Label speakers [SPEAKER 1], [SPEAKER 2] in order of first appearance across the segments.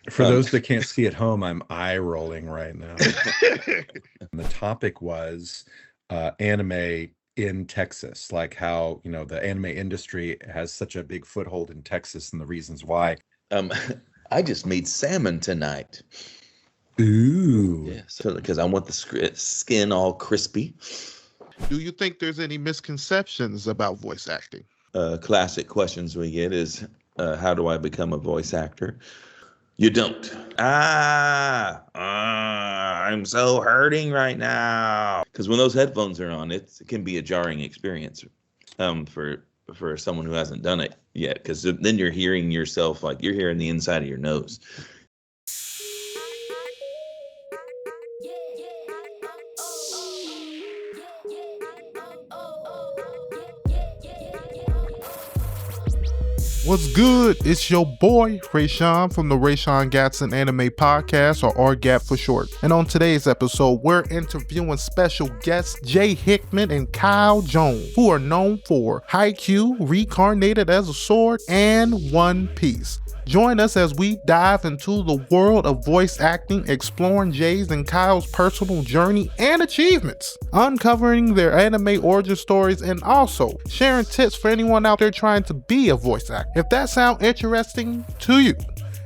[SPEAKER 1] For those that can't see at home, I'm eye rolling right now. The topic was anime in Texas, like how, the anime industry has such a big foothold in Texas and the reasons why.
[SPEAKER 2] I just made salmon tonight.
[SPEAKER 1] Ooh.
[SPEAKER 2] Yeah, so because I want the skin all crispy.
[SPEAKER 3] Do you think there's any misconceptions about voice acting?
[SPEAKER 2] Classic questions we get is, how do I become a voice actor? You don't. I'm so hurting right now. Because when those headphones are on, it can be a jarring experience for someone who hasn't done it yet. Because then you're hearing yourself, like you're hearing the inside of your nose.
[SPEAKER 3] What's good? It's your boy, Raysean from the Raysean Gadson Anime Podcast, or RGAP for short. And on today's episode, we're interviewing special guests Jay Hickman and Kyle Jones, who are known for Haikyuu, Reincarnated as a Sword, and One Piece. Join us as we dive into the world of voice acting, exploring Jay's and Kyle's personal journey and achievements, uncovering their anime origin stories, and also sharing tips for anyone out there trying to be a voice actor. If that sounds interesting to you,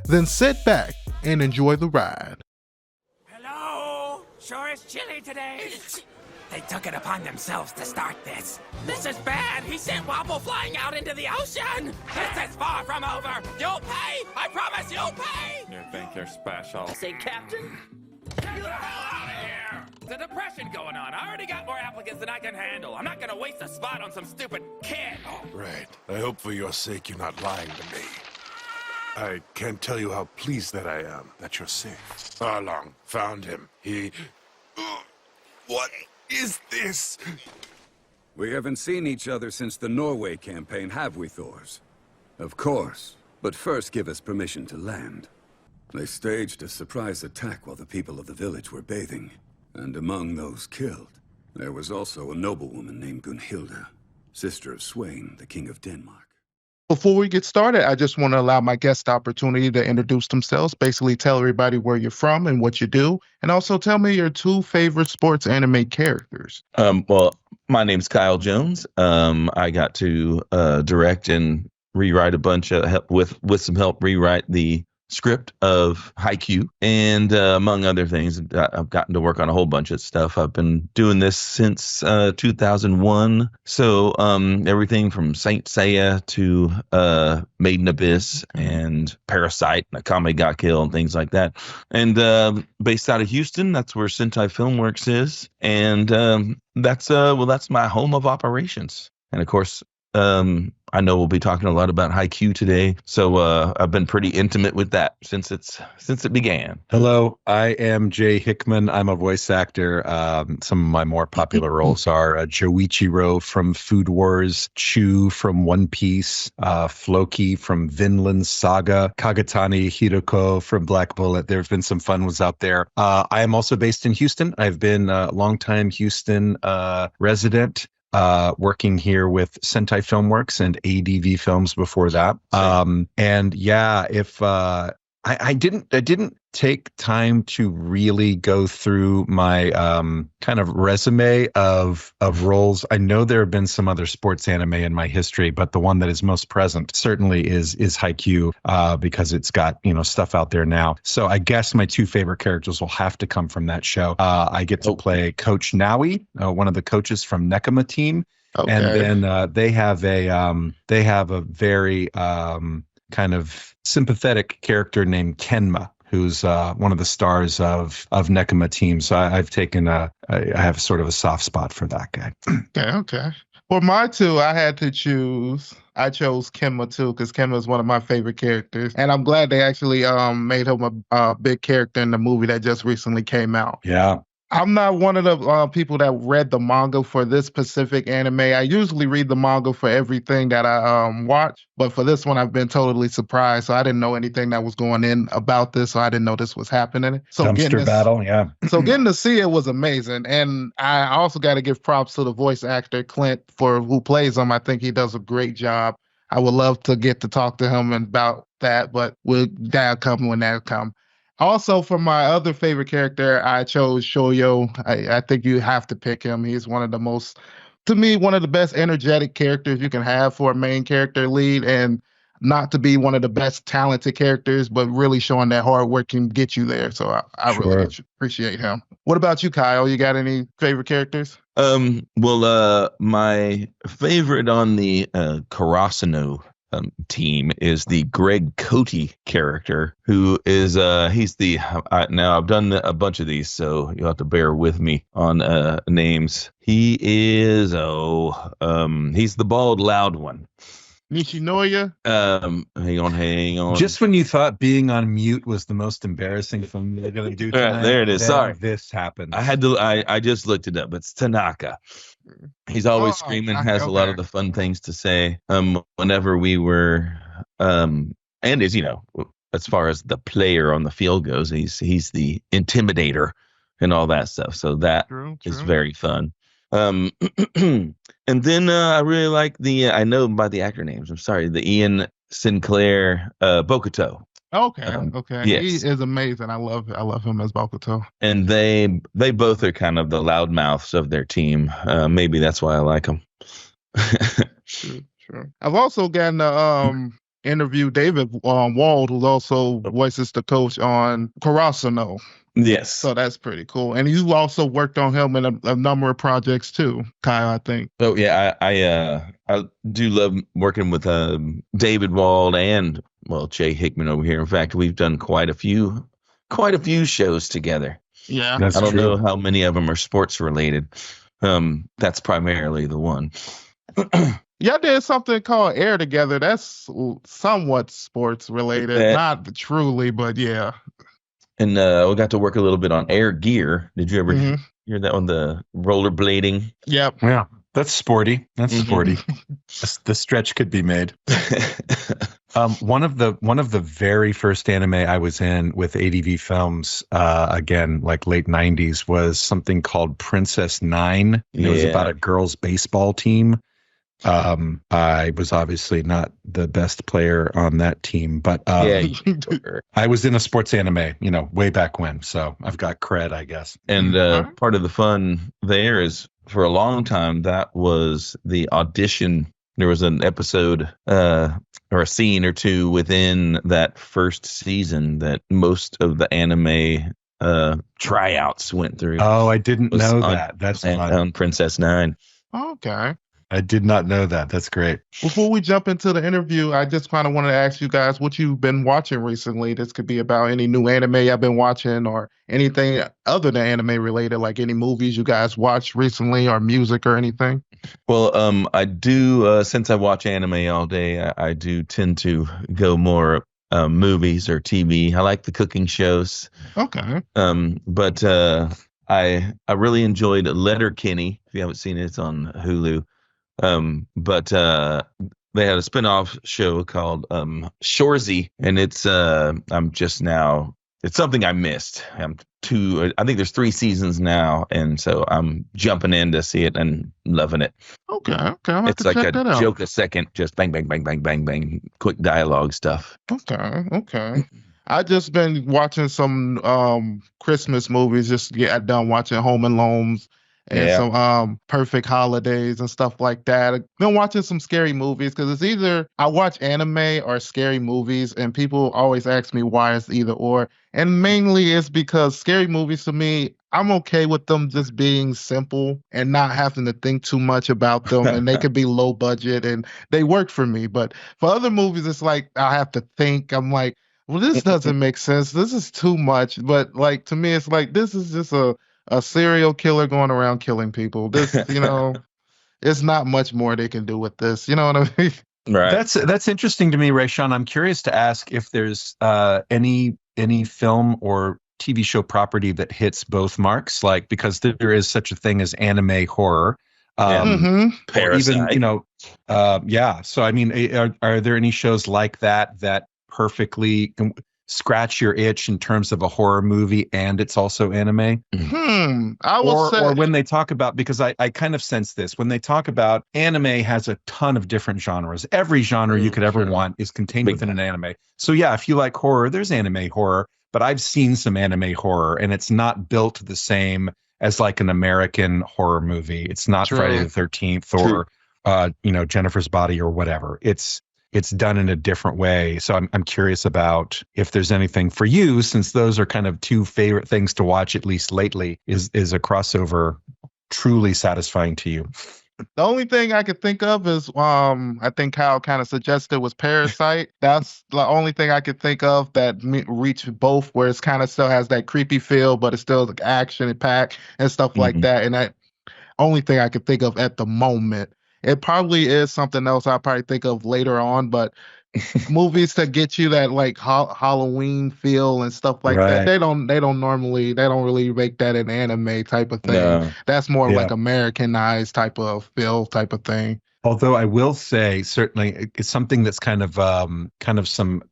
[SPEAKER 3] then sit back and enjoy the ride.
[SPEAKER 4] Hello? Sure is chilly today. They took it upon themselves to start this. This is bad. He sent Wobble flying out into the ocean. This is far from over. You'll pay. I promise you'll pay.
[SPEAKER 5] You think you're special?
[SPEAKER 4] Say, Captain? Get the hell out of here. There's a depression going on. I already got more applicants than I can handle. I'm not going to waste a spot on some stupid kid.
[SPEAKER 6] Right. I hope for your sake you're not lying to me. I can't tell you how pleased that I am that you're safe. Arlong found him. He... What is this?
[SPEAKER 7] We haven't seen each other since the Norway campaign, have we, Thors? Of course. But first give us permission to land. They staged a surprise attack while the people of the village were bathing. And among those killed, there was also a noblewoman named Gunhilda, sister of Sweyn, the King of Denmark.
[SPEAKER 3] Before we get started, I just want to allow my guest the opportunity to introduce themselves, basically tell everybody where you're from and what you do, and also tell me your two favorite sports anime characters.
[SPEAKER 2] Well, my name's Kyle Jones. I got to direct and rewrite a bunch of help with some help rewrite the script of Haikyuu, and among other things, I've gotten to work on a whole bunch of stuff. I've been doing this since 2001, so everything from Saint Seiya to Maiden Abyss and Parasite, Nakame ga Kill, and things like that. And based out of Houston, that's where Sentai Filmworks is, and that's my home of operations. And of course, I know we'll be talking a lot about Haikyuu today, so I've been pretty intimate with that since it began.
[SPEAKER 1] Hello, I am Jay Hickman. I'm a voice actor. Some of my more popular roles are Joichiro from Food Wars, Chu from One Piece, Floki from Vinland Saga, Kagatani Hiroko from Black Bullet. There have been some fun ones out there. I am also based in Houston. I've been a longtime Houston resident. Working here with Sentai Filmworks and ADV Films before that. And yeah, if I didn't take time to really go through my kind of resume of roles. I know there have been some other sports anime in my history, but the one that is most present certainly is Haikyuu, because it's got stuff out there now. So I guess my two favorite characters will have to come from that show. I get to play Coach Naui, one of the coaches from Nekama team,
[SPEAKER 3] Okay.
[SPEAKER 1] and then they have a very kind of sympathetic character named Kenma, who's one of the stars of Nekama team. So I have sort of a soft spot for that guy.
[SPEAKER 3] Okay. For my two, I had to choose. I chose Kenma too, because Kenma is one of my favorite characters. And I'm glad they actually made him a big character in the movie that just recently came out.
[SPEAKER 1] Yeah.
[SPEAKER 3] I'm not one of the people that read the manga for this specific anime. I usually read the manga for everything that I watch, but for this one, I've been totally surprised. So I didn't know anything that was going in about this, so I didn't know this was happening. So
[SPEAKER 1] Dumpster battle, yeah.
[SPEAKER 3] So getting to see it was amazing, and I also got to give props to the voice actor Clint who plays him. I think he does a great job. I would love to get to talk to him about that, but that'll come when that'll come. Also, for my other favorite character, I chose Shoyo. I think you have to pick him. He's one of the most, to me, one of the best energetic characters you can have for a main character lead, and not to be one of the best talented characters, but really showing that hard work can get you there. So I really appreciate him. What about you, Kyle? You got any favorite characters?
[SPEAKER 2] My favorite on the Karasuno team is the Greg Cote character, who is he's the now I've done a bunch of these, so you'll have to bear with me on names. He is he's the bald loud one.
[SPEAKER 3] Nishinoya?
[SPEAKER 2] Hang on.
[SPEAKER 1] Just when you thought being on mute was the most embarrassing thing you're gonna do tonight,
[SPEAKER 2] there it is. Sorry,
[SPEAKER 1] this happened.
[SPEAKER 2] I just looked it up. It's Tanaka. He's always screaming, has a lot of the fun things to say. Whenever we were, and is, as far as the player on the field goes, he's the intimidator and all that stuff. So that is very fun. And then I really like I know by the actor names. I'm sorry, the Ian Sinclair Bokuto.
[SPEAKER 3] Okay.
[SPEAKER 2] Yes.
[SPEAKER 3] He is amazing. I love him as Bokuto.
[SPEAKER 2] And they both are kind of the loudmouths of their team. Maybe that's why I like them.
[SPEAKER 3] Sure. I've also gotten to interview David Wald, who also voices the coach on Karasuno.
[SPEAKER 2] Yes.
[SPEAKER 3] So that's pretty cool. And you also worked on him in a number of projects too, Kyle, I think.
[SPEAKER 2] Oh yeah, I do love working with David Wald and Jay Hickman over here. In fact, we've done quite a few shows together.
[SPEAKER 3] Yeah,
[SPEAKER 2] I don't know how many of them are sports related. That's primarily the one.
[SPEAKER 3] Y'all did something called Air together. That's somewhat sports related, not truly, but yeah.
[SPEAKER 2] And we got to work a little bit on Air Gear. Did you ever hear that on the rollerblading?
[SPEAKER 3] Yep.
[SPEAKER 1] Yeah, that's sporty. Sporty. The stretch could be made. One of the very first anime I was in with ADV Films, again, like late 90s, was something called Princess Nine. It was about a girls' baseball team. I was obviously not the best player on that team, but I was in a sports anime, way back when. So I've got cred, I guess.
[SPEAKER 2] And part of the fun there is, for a long time, that was the audition. There was an episode or a scene or two within that first season that most of the anime tryouts went through.
[SPEAKER 1] Oh, I didn't know that. That's fun.
[SPEAKER 2] On Princess Nine.
[SPEAKER 3] Okay.
[SPEAKER 1] I did not know that. That's great.
[SPEAKER 3] Before we jump into the interview, I just kind of wanted to ask you guys what you've been watching recently. This could be about any new anime I've been watching or anything other than anime related, like any movies you guys watched recently or music or anything.
[SPEAKER 2] Well, I do, since I watch anime all day, I do tend to go more movies or TV. I like the cooking shows.
[SPEAKER 3] Okay.
[SPEAKER 2] But I really enjoyed Letterkenny. If you haven't seen it, it's on Hulu. But they had a spinoff show called Shoresy, and it's it's something I missed. I think there's 3 seasons now, and so I'm jumping in to see it and loving it.
[SPEAKER 3] Okay.
[SPEAKER 2] It's like a joke a second, just bang, bang, bang, bang, bang, bang, quick dialogue stuff.
[SPEAKER 3] Okay. I just been watching some Christmas movies, just get done watching Home Alone's and some Perfect Holidays and stuff like that. I've been watching some scary movies because it's either I watch anime or scary movies, and people always ask me why it's either or. And mainly it's because scary movies, to me, I'm okay with them just being simple and not having to think too much about them, and they could be low budget and they work for me. But for other movies, it's like I have to think. I'm like, well, this doesn't make sense. This is too much. But like, to me, it's like, this is just a serial killer going around killing people. This, it's not much more they can do with this. You know what I mean?
[SPEAKER 2] Right.
[SPEAKER 1] That's interesting to me, Raysean. I'm curious to ask if there's any film or TV show property that hits both marks, like, because there is such a thing as anime horror.
[SPEAKER 2] Parasite.
[SPEAKER 1] Even, So I mean, are there any shows like that perfectly? scratch your itch in terms of a horror movie and it's also anime?
[SPEAKER 3] I will say,
[SPEAKER 1] or when they talk about, because I kind of sense this, when they talk about anime has a ton of different genres. Every genre you could ever want is contained within an anime. So yeah, if you like horror, there's anime horror, but I've seen some anime horror and it's not built the same as like an American horror movie. It's not Friday the 13th or, Jennifer's Body or whatever. It's done in a different way. So I'm curious about if there's anything for you, since those are kind of two favorite things to watch, at least lately, is a crossover truly satisfying to you?
[SPEAKER 3] the only thing I could think of is, I think Kyle kind of suggested was Parasite. That's the only thing I could think of that reached both, where it's kind of still has that creepy feel, but it's still like action and pack and stuff like that. And that only thing I could think of at the moment. It probably is something else I'll probably think of later on, but movies that get you that like Halloween feel and stuff like that, they don't really make that an anime type of thing. No. That's more like Americanized type of feel type of thing.
[SPEAKER 1] Although I will say, certainly it's something that's kind of some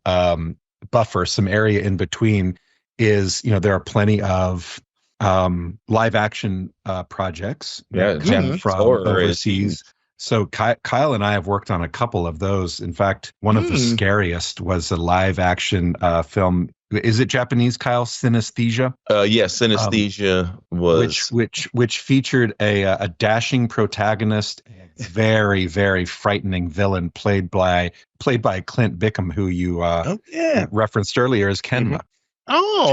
[SPEAKER 1] buffer, some area in between is, there are plenty of live action projects from overseas. So Kyle and I have worked on a couple of those. In fact, one of the scariest was a live action film. Is it Japanese, Kyle? Synesthesia?
[SPEAKER 2] Yes, Synesthesia was
[SPEAKER 1] which featured a dashing protagonist, very, very frightening villain played by Clint Bickham, who you referenced earlier as Kenma.
[SPEAKER 3] Oh,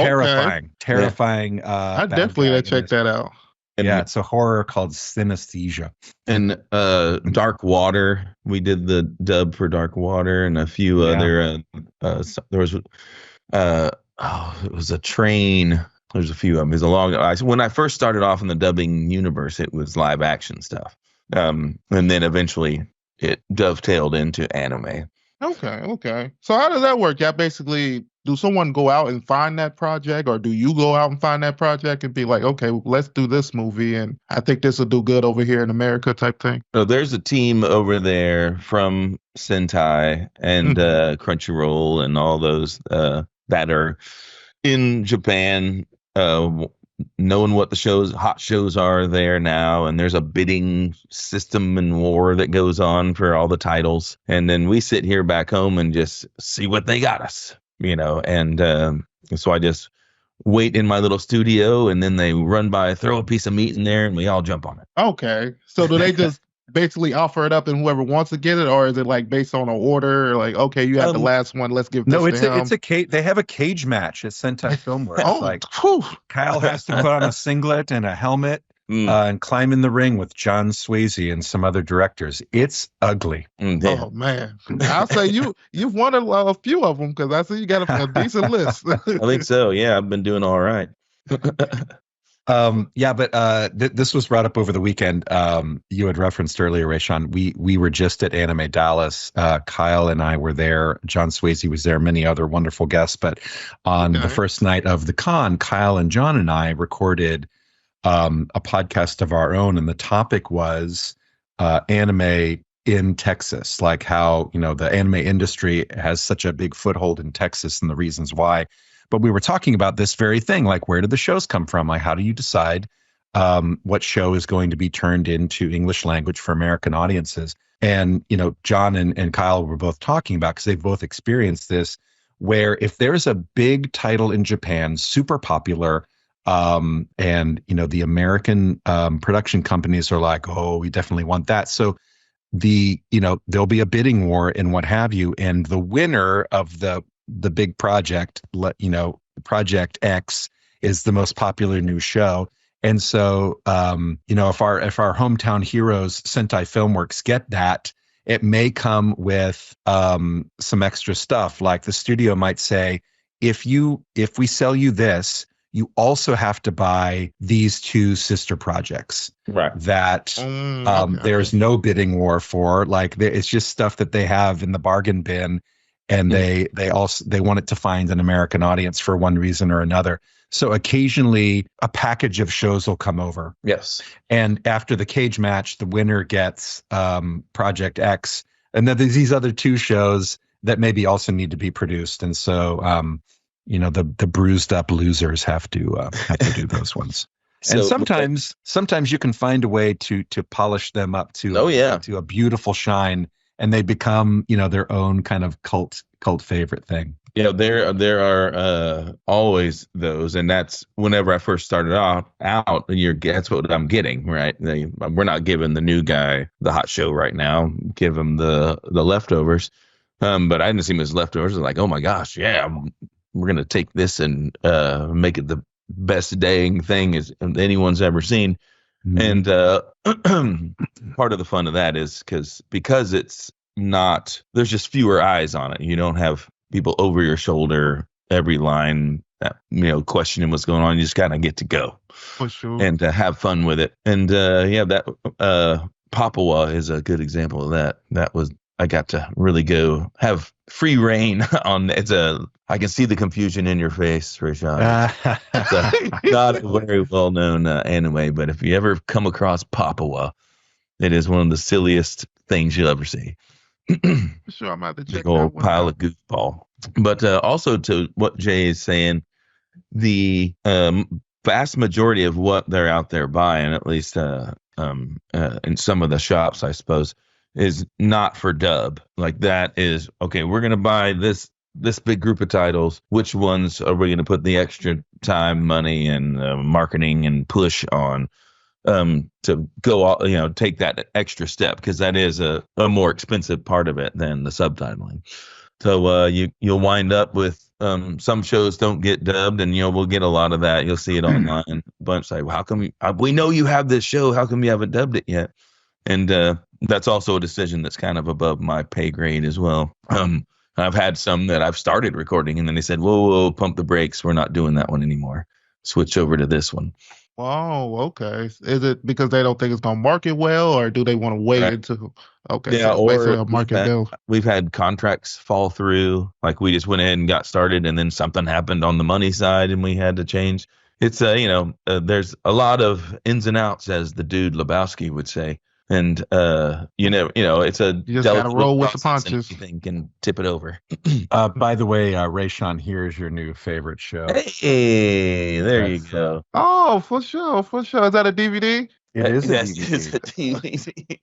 [SPEAKER 1] terrifying.
[SPEAKER 3] I definitely gotta check that out.
[SPEAKER 1] And it's a horror called Synesthesia.
[SPEAKER 2] And Dark Water, we did the dub for Dark Water, and a few other. There was, it was a train. There's a few of them. It was a long. When I first started off in the dubbing universe, it was live action stuff, and then eventually it dovetailed into anime.
[SPEAKER 3] Okay. So how does that work? Yeah, basically, do someone go out and find that project, or do you go out and find that project and be like, okay, let's do this movie, and I think this will do good over here in America type thing?
[SPEAKER 2] So there's a team over there from Sentai and Crunchyroll and all those that are in Japan, knowing what the hot shows are there now, and there's a bidding system and war that goes on for all the titles, and then we sit here back home and just see what they got us, and so I just wait in my little studio, and then they run by, throw a piece of meat in there, and we all jump on it.
[SPEAKER 3] Okay, so do they just basically offer it up and whoever wants to get it, or is it like based on an order, or like, okay, you have the last one, let's give this to him?
[SPEAKER 1] They have a cage match at Sentai Filmworks. Kyle has to put on a singlet and a helmet and climb in the ring with John Swayze and some other directors. It's ugly.
[SPEAKER 3] Oh man, I'll say you've won a few of them, because I see you got a decent list.
[SPEAKER 2] I think so. Yeah, I've been doing all right.
[SPEAKER 1] This was brought up over the weekend. You had referenced earlier, Raysean. We were just at Anime Dallas. Kyle and I were there. John Swayze was there. Many other wonderful guests. But on the first night of the con, Kyle and John and I recorded a podcast of our own, and the topic was anime in Texas, like how the anime industry has such a big foothold in Texas and the reasons why. But we were talking about this very thing, like, where do the shows come from? Like, how do you decide what show is going to be turned into English language for American audiences? And, John and Kyle were both talking about, because they've both experienced this, where if there's a big title in Japan, super popular, and, the American production companies are like, oh, we definitely want that. So there'll be a bidding war and what have you. And the winner of the big project, Project X, is the most popular new show. And so, if our hometown heroes, Sentai Filmworks, get that, it may come with some extra stuff. Like the studio might say, if we sell you this, you also have to buy these two sister projects, right? That there's no bidding war for. Like, it's just stuff that they have in the bargain bin. And they want it to find an American audience for one reason or another. So occasionally a package of shows will come over.
[SPEAKER 2] Yes.
[SPEAKER 1] And after the cage match, the winner gets Project X. And then there's these other two shows that maybe also need to be produced. And so the bruised up losers have to do those ones.
[SPEAKER 2] So,
[SPEAKER 1] And sometimes you can find a way to polish them up to to a beautiful shine, and they become their own kind of cult favorite thing.
[SPEAKER 2] There are always those, and that's whenever I first started out. That's what I'm getting, right? We're not giving the new guy the hot show right now. Give him the leftovers. But I didn't see him as leftovers. I was like, oh my gosh, yeah, we're gonna take this and make it the best dang thing as anyone's ever seen. And part of the fun of that is because it's not, there's just fewer eyes on it. You don't have people over your shoulder every line, questioning what's going on. You just kind of get to go
[SPEAKER 3] For sure.
[SPEAKER 2] and have fun with it. And that Papua is a good example of that. I got to really go have free reign on. I can see the confusion in your face, Raysean. It's not a very well known anime, but if you ever come across Papua, it is one of the silliest things you'll ever see.
[SPEAKER 3] Sure, I'm about to check
[SPEAKER 2] Big old
[SPEAKER 3] that one
[SPEAKER 2] pile
[SPEAKER 3] out.
[SPEAKER 2] of goofball. But also to what Jay is saying, the vast majority of what they're out there buying, at least in some of the shops, I suppose, is not for dub. Like that is, okay, we're going to buy this big group of titles. Which ones are we going to put the extra time, money, and marketing and push on to go, take that extra step? Because that is a more expensive part of it than the subtitling. So you'll wind up with some shows don't get dubbed, and we'll get a lot of that. You'll see it online. A bunch like, well, how come we know you have this show? How come you haven't dubbed it yet? And that's also a decision that's kind of above my pay grade as well. I've had some that I've started recording, and then they said, whoa, pump the brakes. We're not doing that one anymore. Switch over to this one.
[SPEAKER 3] Oh, okay. Is it because they don't think it's going to market well, or do they want to wait until? Okay,
[SPEAKER 2] Yeah,
[SPEAKER 3] so basically a market bill.
[SPEAKER 2] We've had contracts fall through. Like we just went ahead and got started, and then something happened on the money side, and we had to change. It's there's a lot of ins and outs, as the dude Lebowski would say. And it's a
[SPEAKER 3] You just gotta roll with the
[SPEAKER 2] process, and
[SPEAKER 3] punches.
[SPEAKER 2] anything can tip it over.
[SPEAKER 1] By the way, Raysean, here's your new favorite show.
[SPEAKER 2] Hey, there you
[SPEAKER 1] That's,
[SPEAKER 2] go.
[SPEAKER 3] Oh, for sure. Is that a DVD?
[SPEAKER 1] It is a
[SPEAKER 2] Yes,
[SPEAKER 1] DVD.
[SPEAKER 2] it's a DVD.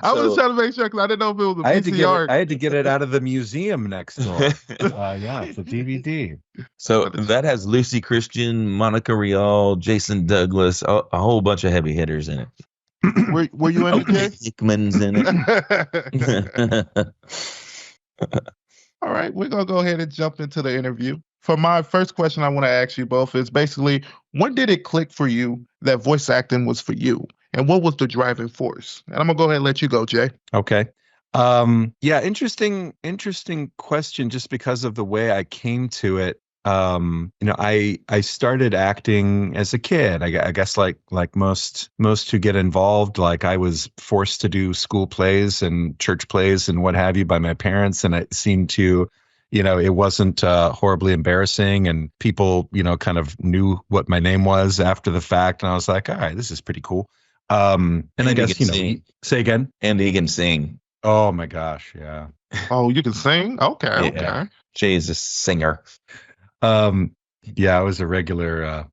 [SPEAKER 3] I was
[SPEAKER 2] So-
[SPEAKER 3] trying to make sure because I didn't know if it was a
[SPEAKER 1] I had to
[SPEAKER 3] VCR.
[SPEAKER 1] get it out of the museum next door. Yeah, it's a DVD.
[SPEAKER 2] So that has Lucy Christian, Monica Rial, Jason Douglas, a whole bunch of heavy hitters in it.
[SPEAKER 3] Were you in it, Jay?
[SPEAKER 2] Hickman's in it.
[SPEAKER 3] All right, we're going to go ahead and jump into the interview. For my first question, I want to ask you both is basically, when did it click for you that voice acting was for you? And what was the driving force? And I'm going to go ahead and let you go, Jay.
[SPEAKER 1] Okay. Yeah, interesting question, just because of the way I came to it. I started acting as a kid. I guess like most who get involved, like I was forced to do school plays and church plays and what have you by my parents, and it seemed to, it wasn't horribly embarrassing, and people, kind of knew what my name was after the fact, and I was like, all right, this is pretty cool. And I guess say again,
[SPEAKER 2] and he can sing.
[SPEAKER 1] Oh my gosh, yeah.
[SPEAKER 3] Oh, you can sing? Okay,
[SPEAKER 2] Yeah.
[SPEAKER 3] okay.
[SPEAKER 2] Jay is a singer.
[SPEAKER 1] Yeah, I was a regular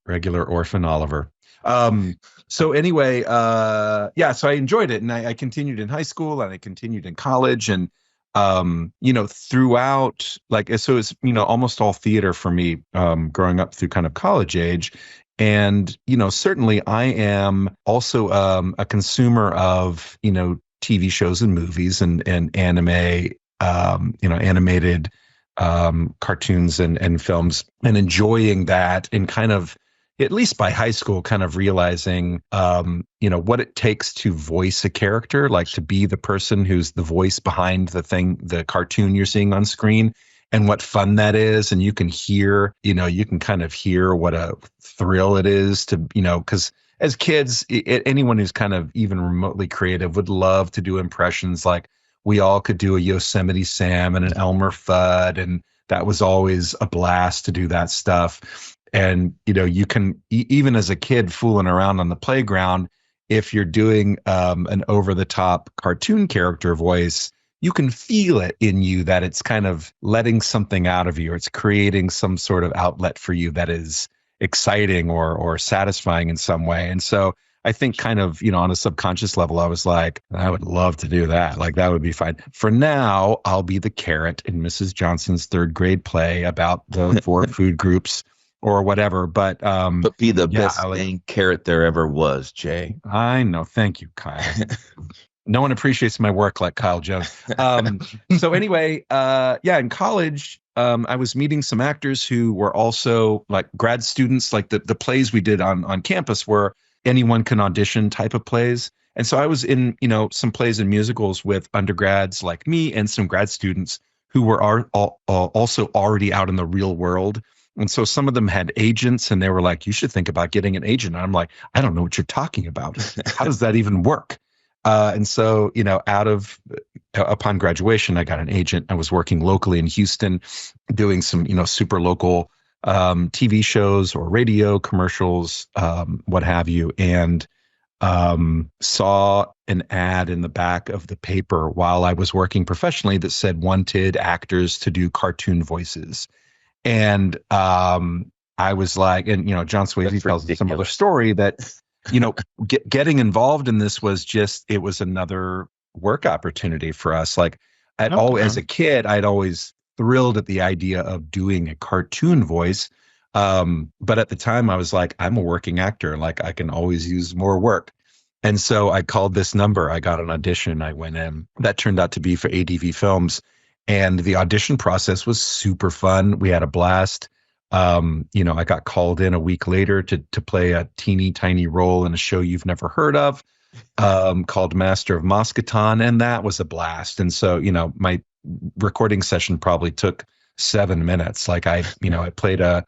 [SPEAKER 1] orphan Oliver. So anyway, so I enjoyed it, and I continued in high school, and I continued in college, and throughout, so it's almost all theater for me, growing up through kind of college age. And certainly I am also a consumer of TV shows and movies and anime, animated cartoons and films, and enjoying that, and kind of, at least by high school, kind of realizing what it takes to voice a character, like to be the person who's the voice behind the cartoon you're seeing on screen, and what fun that is. And you can hear, you can kind of hear what a thrill it is to, because as kids, anyone who's kind of even remotely creative would love to do impressions. Like we all could do a Yosemite Sam and an Elmer Fudd, and that was always a blast to do that stuff. And, you can, even as a kid fooling around on the playground, if you're doing an over-the-top cartoon character voice, you can feel it in you that it's kind of letting something out of you, or it's creating some sort of outlet for you that is exciting or satisfying in some way. And so I think kind of, on a subconscious level, I was like, I would love to do that. Like, that would be fine. For now, I'll be the carrot in Mrs. Johnson's third grade play about the 4 food groups or whatever. But
[SPEAKER 2] be the best main carrot there ever was, Jay.
[SPEAKER 1] I know. Thank you, Kyle. No one appreciates my work like Kyle Jones. So anyway, in college, I was meeting some actors who were also like grad students. Like the plays we did on campus were anyone can audition type of plays. And so I was in, some plays and musicals with undergrads like me and some grad students who were also already out in the real world. And so some of them had agents, and they were like, you should think about getting an agent. And I'm like, I don't know what you're talking about. How does that even work? And so, upon graduation, I got an agent. I was working locally in Houston, doing some, super local TV shows or radio commercials, what have you, and saw an ad in the back of the paper while I was working professionally that said wanted actors to do cartoon voices. And I was like, and John Swayze tells a similar story that, getting involved in this was it was another work opportunity for us. Like as a kid, I'd always thrilled at the idea of doing a cartoon voice. But at the time I was like, I'm a working actor. Like, I can always use more work. And so I called this number. I got an audition. I went in. That turned out to be for ADV Films. And the audition process was super fun. We had a blast. I got called in a week later to play a teeny tiny role in a show you've never heard of, called Master of Moscaton. And that was a blast. And so, my recording session probably took 7 minutes. Like I played a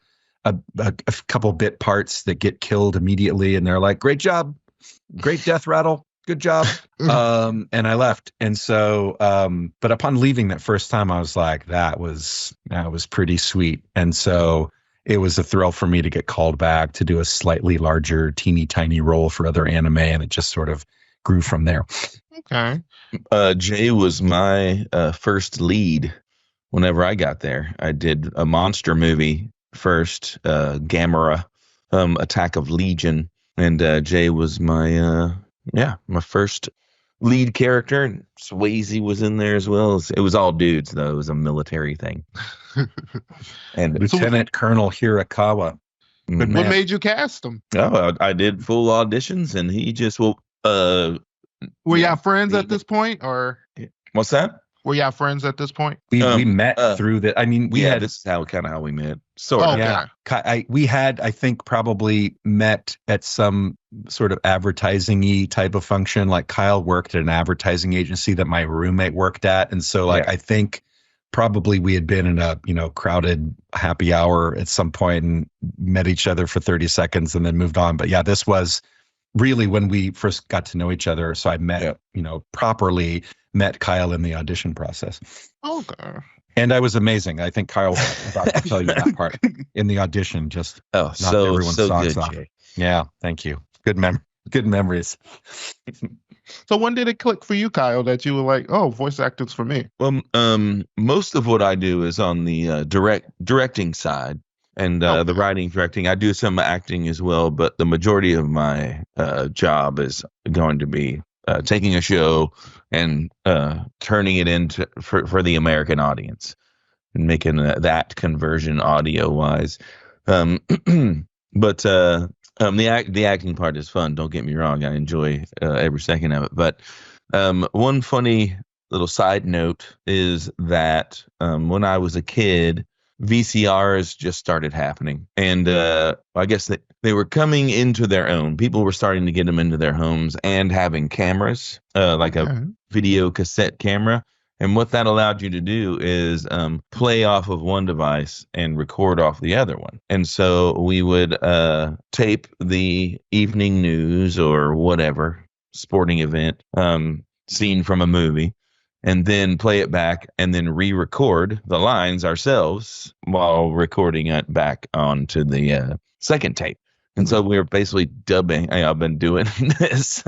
[SPEAKER 1] couple bit parts that get killed immediately. And they're like, great job. Great death rattle. Good job. And I left. And so, but upon leaving that first time, I was like, that was pretty sweet. And so it was a thrill for me to get called back to do a slightly larger, teeny tiny role for other anime. And it just sort of grew from there.
[SPEAKER 3] Okay.
[SPEAKER 2] Jay was my first lead whenever I got there. I did a monster movie first, Gamera, Attack of Legion. And Jay was my first lead character. And Swayze was in there as well. It was all dudes, though. It was a military thing. And
[SPEAKER 1] Lieutenant Colonel Hirakawa.
[SPEAKER 3] What made you cast him?
[SPEAKER 2] Oh, I did full auditions, and he just
[SPEAKER 3] were y'all friends at this point, or
[SPEAKER 2] what's that?
[SPEAKER 3] Were y'all friends at this point?
[SPEAKER 1] We met through the. I mean,
[SPEAKER 2] this is how we met. Sort of.
[SPEAKER 3] Okay.
[SPEAKER 1] We had, I think, probably met at some sort of advertising-y type of function. Like Kyle worked at an advertising agency that my roommate worked at, and so I think probably we had been in a crowded happy hour at some point and met each other for 30 seconds and then moved on. But yeah, this was really when we first got to know each other. So I met, properly met Kyle in the audition process.
[SPEAKER 3] Okay.
[SPEAKER 1] And I was amazing. I think Kyle was about to tell you that part in the audition. Just knocked everyone's socks off.
[SPEAKER 2] Jay.
[SPEAKER 1] Yeah, thank you. Good memories.
[SPEAKER 3] So when did it click for you, Kyle, that you were like, oh, voice acting's for me?
[SPEAKER 2] Well, most of what I do is on the directing side and the writing, directing. I do some acting as well, but the majority of my job is going to be taking a show and turning it into for the American audience and making that conversion audio wise. But the acting part is fun. Don't get me wrong. I enjoy every second of it. But one funny little side note is that when I was a kid, VCRs just started happening. And I guess they were coming into their own. People were starting to get them into their homes and having cameras, like a video cassette camera. And what that allowed you to do is play off of one device and record off the other one. And so we would tape the evening news or whatever sporting event scene from a movie, and then play it back and then re-record the lines ourselves while recording it back onto the second tape. And so we were basically dubbing. I've been doing this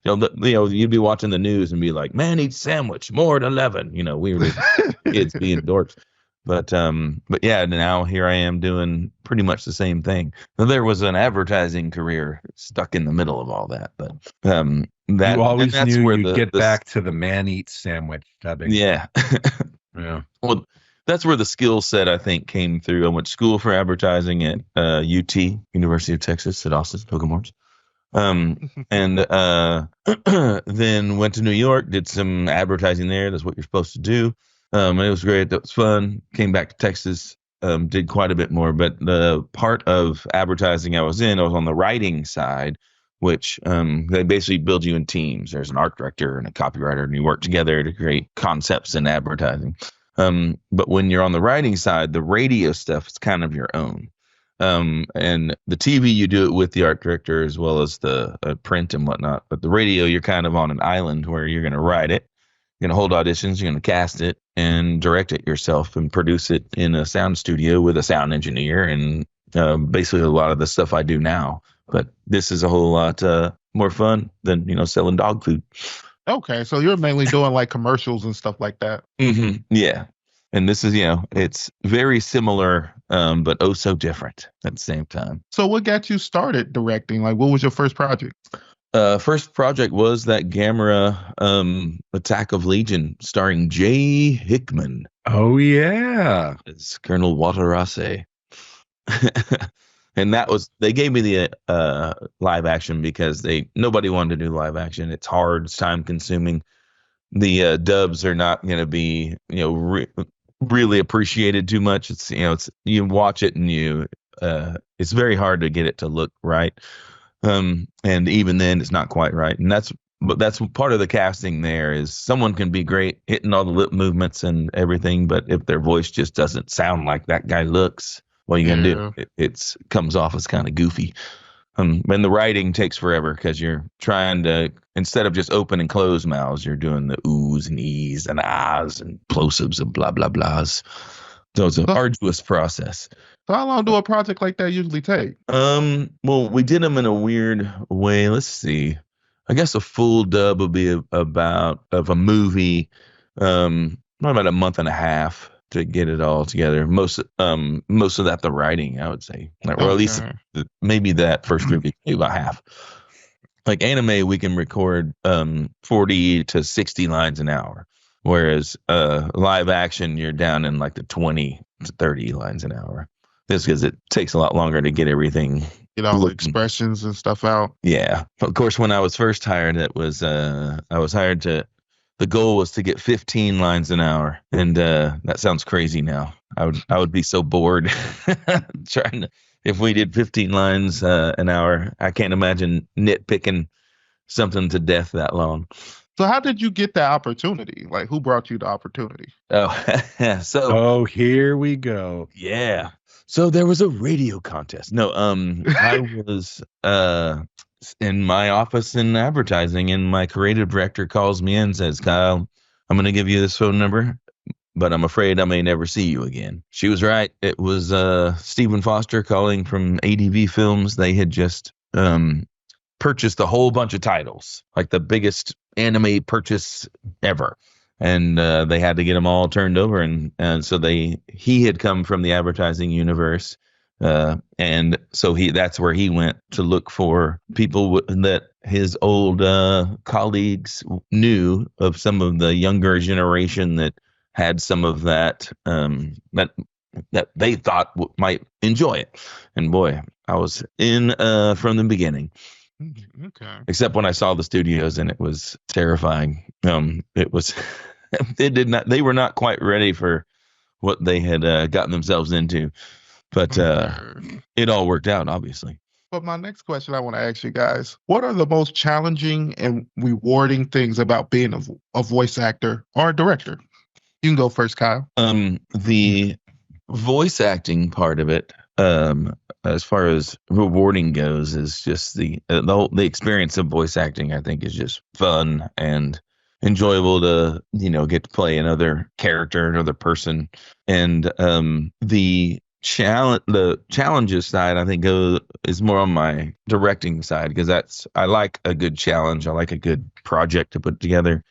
[SPEAKER 2] you'd be watching the news and be like, man eats sandwich, more than 11. We were just kids being dorks. But yeah, now here I am doing pretty much the same thing. Now, there was an advertising career stuck in the middle of all that, but
[SPEAKER 1] you always knew you'd get back to the man eats sandwich dubbing.
[SPEAKER 2] Yeah.
[SPEAKER 1] Yeah.
[SPEAKER 2] Well, that's where the skill set, I think, came through. I went to school for advertising at UT, University of Texas at Austin, Hogan and then went to New York, did some advertising there. That's what you're supposed to do. And it was great. That was fun. Came back to Texas, did quite a bit more. But the part of advertising I was on the writing side, which they basically build you in teams. There's an art director and a copywriter, and you work together to create concepts in advertising. But when you're on the writing side, the radio stuff is kind of your own. And the TV, you do it with the art director as well as the print and whatnot. But the radio, you're kind of on an island where you're going to write it. You're going to hold auditions, you're going to cast it and direct it yourself and produce it in a sound studio with a sound engineer and basically a lot of the stuff I do now. But this is a whole lot more fun than, selling dog food.
[SPEAKER 3] Okay, so you're mainly doing like commercials and stuff like that.
[SPEAKER 2] Mm-hmm. Yeah. And this is, it's very similar, but oh so different at the same time.
[SPEAKER 3] So what got you started directing? Like, what was your first project?
[SPEAKER 2] First project was that Gamera Attack of Legion starring Jay Hickman.
[SPEAKER 1] Oh, yeah.
[SPEAKER 2] It's Colonel Waterase. And they gave me the live action because nobody wanted to do live action. It's hard. It's time consuming. The dubs are not going to be, really appreciated too much. It's, you watch it and it's very hard to get it to look right. And even then it's not quite right. And that's part of the casting there is someone can be great hitting all the lip movements and everything. But if their voice just doesn't sound like that guy looks, what are you going to do? It comes off as kind of goofy. And the writing takes forever because you're trying to, instead of just open and close mouths, you're doing the oohs and e's and ahs and plosives and blah, blah, blahs. So it's an arduous process.
[SPEAKER 3] So how long do a project like that usually take?
[SPEAKER 2] Well, we did them in a weird way. Let's see. I guess a full dub would be about a movie, about a month and a half to get it all together. Most of that, the writing, I would say, or at least maybe that first movie, maybe about half. Like anime, we can record 40 to 60 lines an hour, whereas live action, you're down in like the 20 to 30 lines an hour. Just because it takes a lot longer to get everything.
[SPEAKER 3] Get all the expressions and stuff out.
[SPEAKER 2] Yeah. Of course, when I was first hired, I was hired the goal was to get 15 lines an hour. And that sounds crazy now. I would be so bored if we did 15 lines an hour. I can't imagine nitpicking something to death that long.
[SPEAKER 3] So how did you get that opportunity? Like, who brought you the opportunity?
[SPEAKER 2] Oh,
[SPEAKER 1] here we go.
[SPEAKER 2] Yeah. So there was a radio contest. No, I was in my office in advertising, and my creative director calls me in and says, Kyle, I'm going to give you this phone number, but I'm afraid I may never see you again. She was right. It was Stephen Foster calling from ADV Films. They had just purchased a whole bunch of titles, like the biggest anime purchase ever. And they had to get them all turned over. And so he had come from the advertising universe. And so that's where he went to look for people that his old colleagues knew of, some of the younger generation that had some of that, that they thought might enjoy it. And boy, I was in from the beginning.
[SPEAKER 3] Okay.
[SPEAKER 2] Except when I saw the studios, and it was terrifying. It was, they were not quite ready for what they had gotten themselves into, but it all worked out, obviously.
[SPEAKER 3] But my next question I want to ask you guys, what are the most challenging and rewarding things about being a voice actor or a director? You can go first, Kyle.
[SPEAKER 2] The voice acting part of it, as far as rewarding goes, is just the experience of voice acting. I think is just fun and enjoyable to get to play another character, another person, and the the challenges side, I think, is more on my directing side, because I like a good challenge. I like a good project to put together.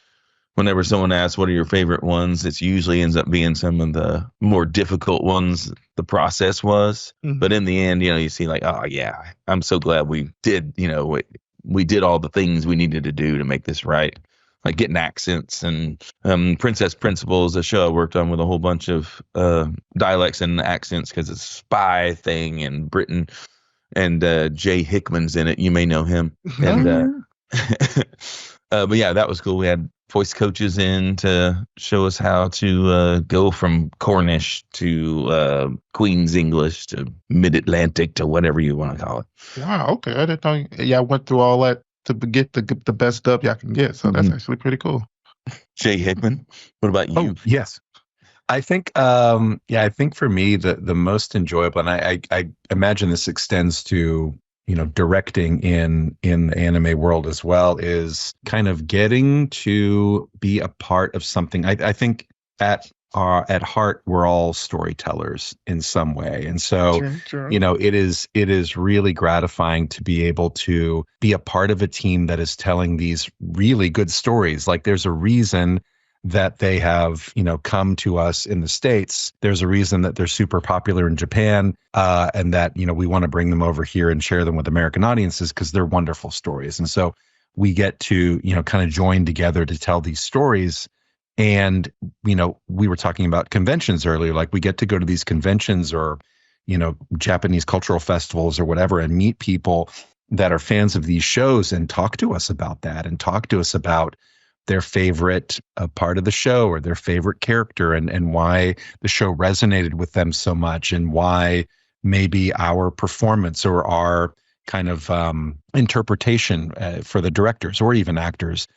[SPEAKER 2] Whenever someone asks, what are your favorite ones, it usually ends up being some of the more difficult ones the process was.
[SPEAKER 3] Mhm.
[SPEAKER 2] But in the end, you see like, oh yeah, I'm so glad we did, we did all the things we needed to do to make this right. Like getting accents, and Princess Principal, a show I worked on with a whole bunch of dialects and accents, because it's a spy thing, and Britain, and Jay Hickman's in it. You may know him. And but yeah, that was cool. We had voice coaches in to show us how to go from Cornish to Queen's English to Mid-Atlantic to whatever you want to call it.
[SPEAKER 3] Wow, okay. I didn't know y'all went through all that to get the best dub y'all can get. So that's actually pretty cool.
[SPEAKER 2] Jay Hickman, what about you?
[SPEAKER 1] Oh, yes. I think, I think for me, the most enjoyable, and I imagine this extends to, directing in the anime world as well, is kind of getting to be a part of something. I think at heart, we're all storytellers in some way. And so,
[SPEAKER 3] True.
[SPEAKER 1] it is really gratifying to be able to be a part of a team that is telling these really good stories. Like, there's a reason that they have, come to us in the States. There's a reason that they're super popular in Japan, and that, we want to bring them over here and share them with American audiences, because they're wonderful stories. And so we get to, kind of join together to tell these stories. And, we were talking about conventions earlier, like we get to go to these conventions or, Japanese cultural festivals or whatever, and meet people that are fans of these shows and talk to us about that, and talk to us about their favorite part of the show or their favorite character, and why the show resonated with them so much, and why maybe our performance or our kind of interpretation for the directors or even actors,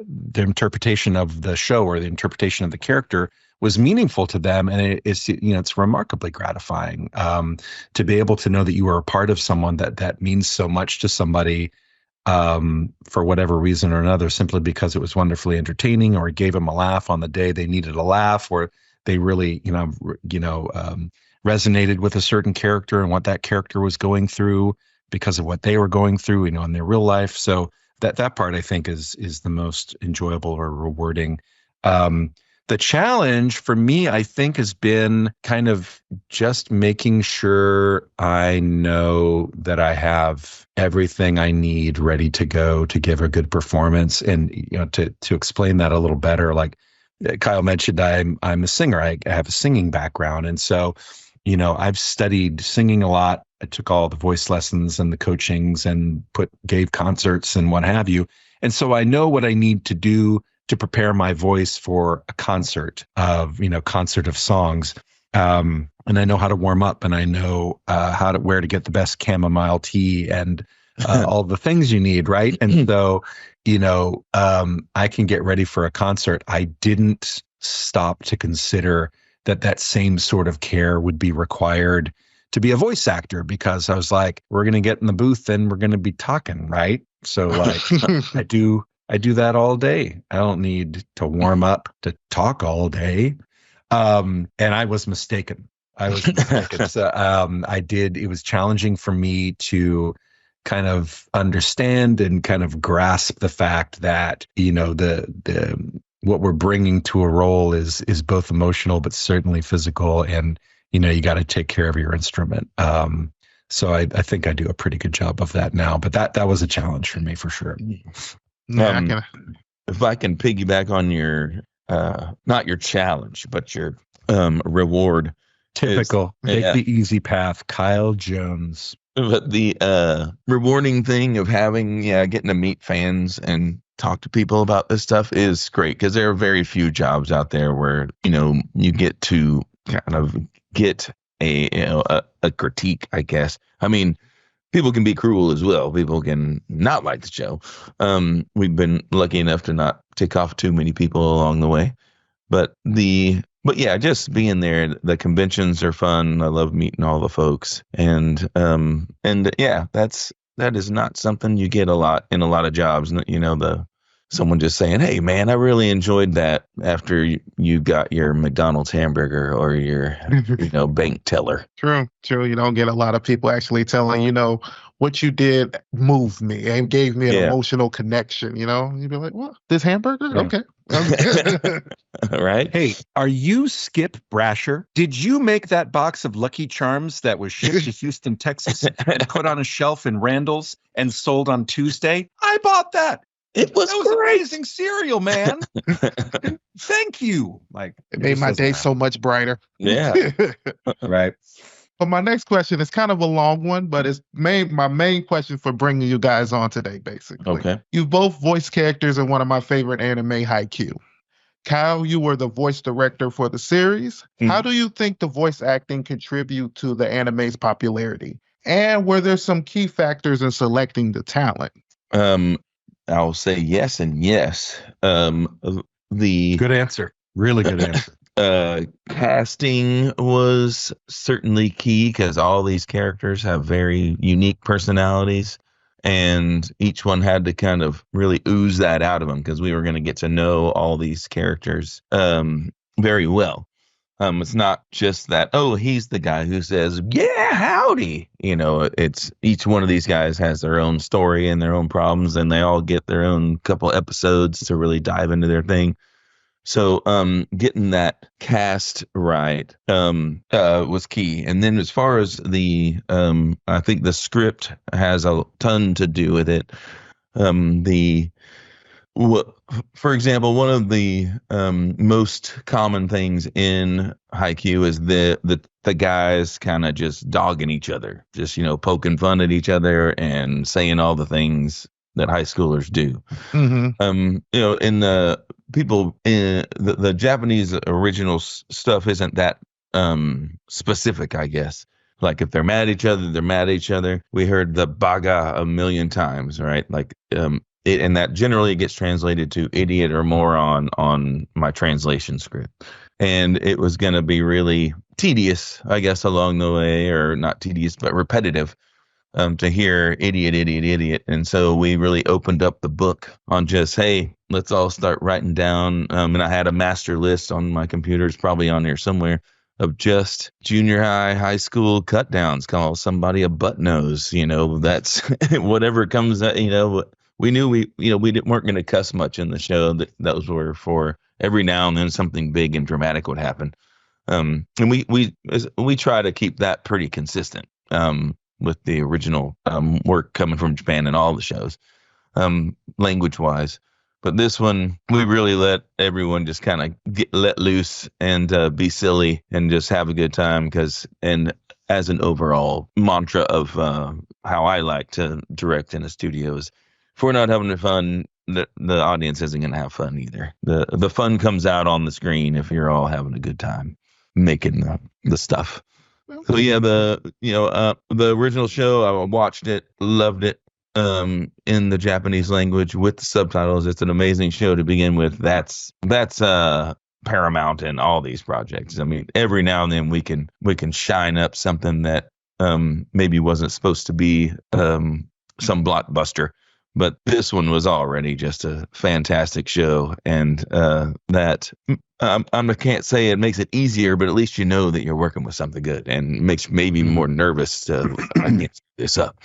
[SPEAKER 1] the interpretation of the show or the interpretation of the character was meaningful to them. And it's remarkably gratifying to be able to know that you are a part of someone that means so much to somebody, for whatever reason or another, simply because it was wonderfully entertaining, or it gave them a laugh on the day they needed a laugh, or they really, resonated with a certain character and what that character was going through because of what they were going through, in their real life. So that part, I think, is the most enjoyable or rewarding. The challenge for me, I think, has been kind of just making sure I know that I have everything I need ready to go to give a good performance. And, to explain that a little better, like Kyle mentioned, I'm a singer. I have a singing background. And so, I've studied singing a lot. I took all the voice lessons and the coachings and gave concerts and what have you. And so I know what I need to do to prepare my voice for a concert of songs. And I know how to warm up, and I know where to get the best chamomile tea and all the things you need, right? And so, I can get ready for a concert. I didn't stop to consider that same sort of care would be required to be a voice actor, because I was like, we're going to get in the booth and we're going to be talking, right? So like, I do that all day. I don't need to warm up to talk all day. And I was mistaken. So it was challenging for me to kind of understand and kind of grasp the fact that, the what we're bringing to a role is both emotional, but certainly physical. And, you got to take care of your instrument. So I think I do a pretty good job of that now, but that was a challenge for me for sure.
[SPEAKER 2] If I can piggyback on your, not your challenge, but your reward.
[SPEAKER 1] Typical. Take the easy path, Kyle Jones.
[SPEAKER 2] But the rewarding thing of getting to meet fans and talk to people about this stuff is great, because there are very few jobs out there where, you get to kind of get a critique, I guess. I mean, people can be cruel as well. People can not like the show. We've been lucky enough to not tick off too many people along the way. But yeah, just being there, the conventions are fun. I love meeting all the folks. And yeah, that is not something you get a lot in a lot of jobs. The someone just saying, "Hey, man, I really enjoyed that." After you got your McDonald's hamburger or your, bank teller.
[SPEAKER 3] True. You don't get a lot of people actually telling, what you did moved me and gave me an emotional connection, You'd be like, what? This hamburger?
[SPEAKER 2] Yeah.
[SPEAKER 3] Okay.
[SPEAKER 2] Right?
[SPEAKER 1] Hey, are you Skip Brasher? Did you make that box of Lucky Charms that was shipped to Houston, Texas, and put on a shelf in Randall's and sold on Tuesday? I bought that.
[SPEAKER 2] That was
[SPEAKER 1] amazing cereal, man. Thank you.
[SPEAKER 3] It made my day so much brighter.
[SPEAKER 2] Yeah.
[SPEAKER 1] Right.
[SPEAKER 3] But my next question is kind of a long one, but it's my main question for bringing you guys on today, basically.
[SPEAKER 2] Okay.
[SPEAKER 3] You've both voiced characters in one of my favorite anime, Haikyuu. Kyle, you were the voice director for the series. How do you think the voice acting contribute to the anime's popularity? And were there some key factors in selecting the talent?
[SPEAKER 2] I'll say yes and yes. The
[SPEAKER 1] Good answer. Really good answer.
[SPEAKER 2] Casting was certainly key because all these characters have very unique personalities, and each one had to kind of really ooze that out of them because we were going to get to know all these characters very well. It's not just that, oh, he's the guy who says, yeah, howdy. It's each one of these guys has their own story and their own problems, and they all get their own couple episodes to really dive into their thing. So getting that cast right was key. And then as far as I think the script has a ton to do with it. For example, one of the most common things in Haikyuu is the guys kind of just dogging each other, just, poking fun at each other and saying all the things that high schoolers do.
[SPEAKER 3] Mm-hmm.
[SPEAKER 2] In the people in the Japanese original stuff isn't that specific, I guess. Like if they're mad at each other, they're mad at each other. We heard the baga a million times, right? Like and that generally gets translated to idiot or moron on my translation script. And it was going to be really tedious, I guess, along the way, or not tedious, but repetitive. To hear idiot, idiot, idiot. And so we really opened up the book on just, hey, let's all start writing down. And I had a master list on my computer, it's probably on there somewhere, of just junior high school cut downs. Call somebody a butt nose, that's whatever comes out, we knew we weren't going to cuss much in the show. Those were for every now and then something big and dramatic would happen. And we try to keep that pretty consistent. With the original work coming from Japan and all the shows, language-wise. But this one, we really let everyone just kind of let loose and be silly and just have a good time. And as an overall mantra of how I like to direct in a studio is, if we're not having fun, the audience isn't going to have fun either. The fun comes out on the screen if you're all having a good time making the stuff. So yeah, the original show, I watched it, loved it, in the Japanese language with the subtitles. It's an amazing show to begin with. That's paramount in all these projects. I mean, every now and then we can shine up something that maybe wasn't supposed to be some blockbuster. But this one was already just a fantastic show, and that I can't say it makes it easier, but at least you know that you're working with something good, and makes maybe more nervous to I can't screw this up.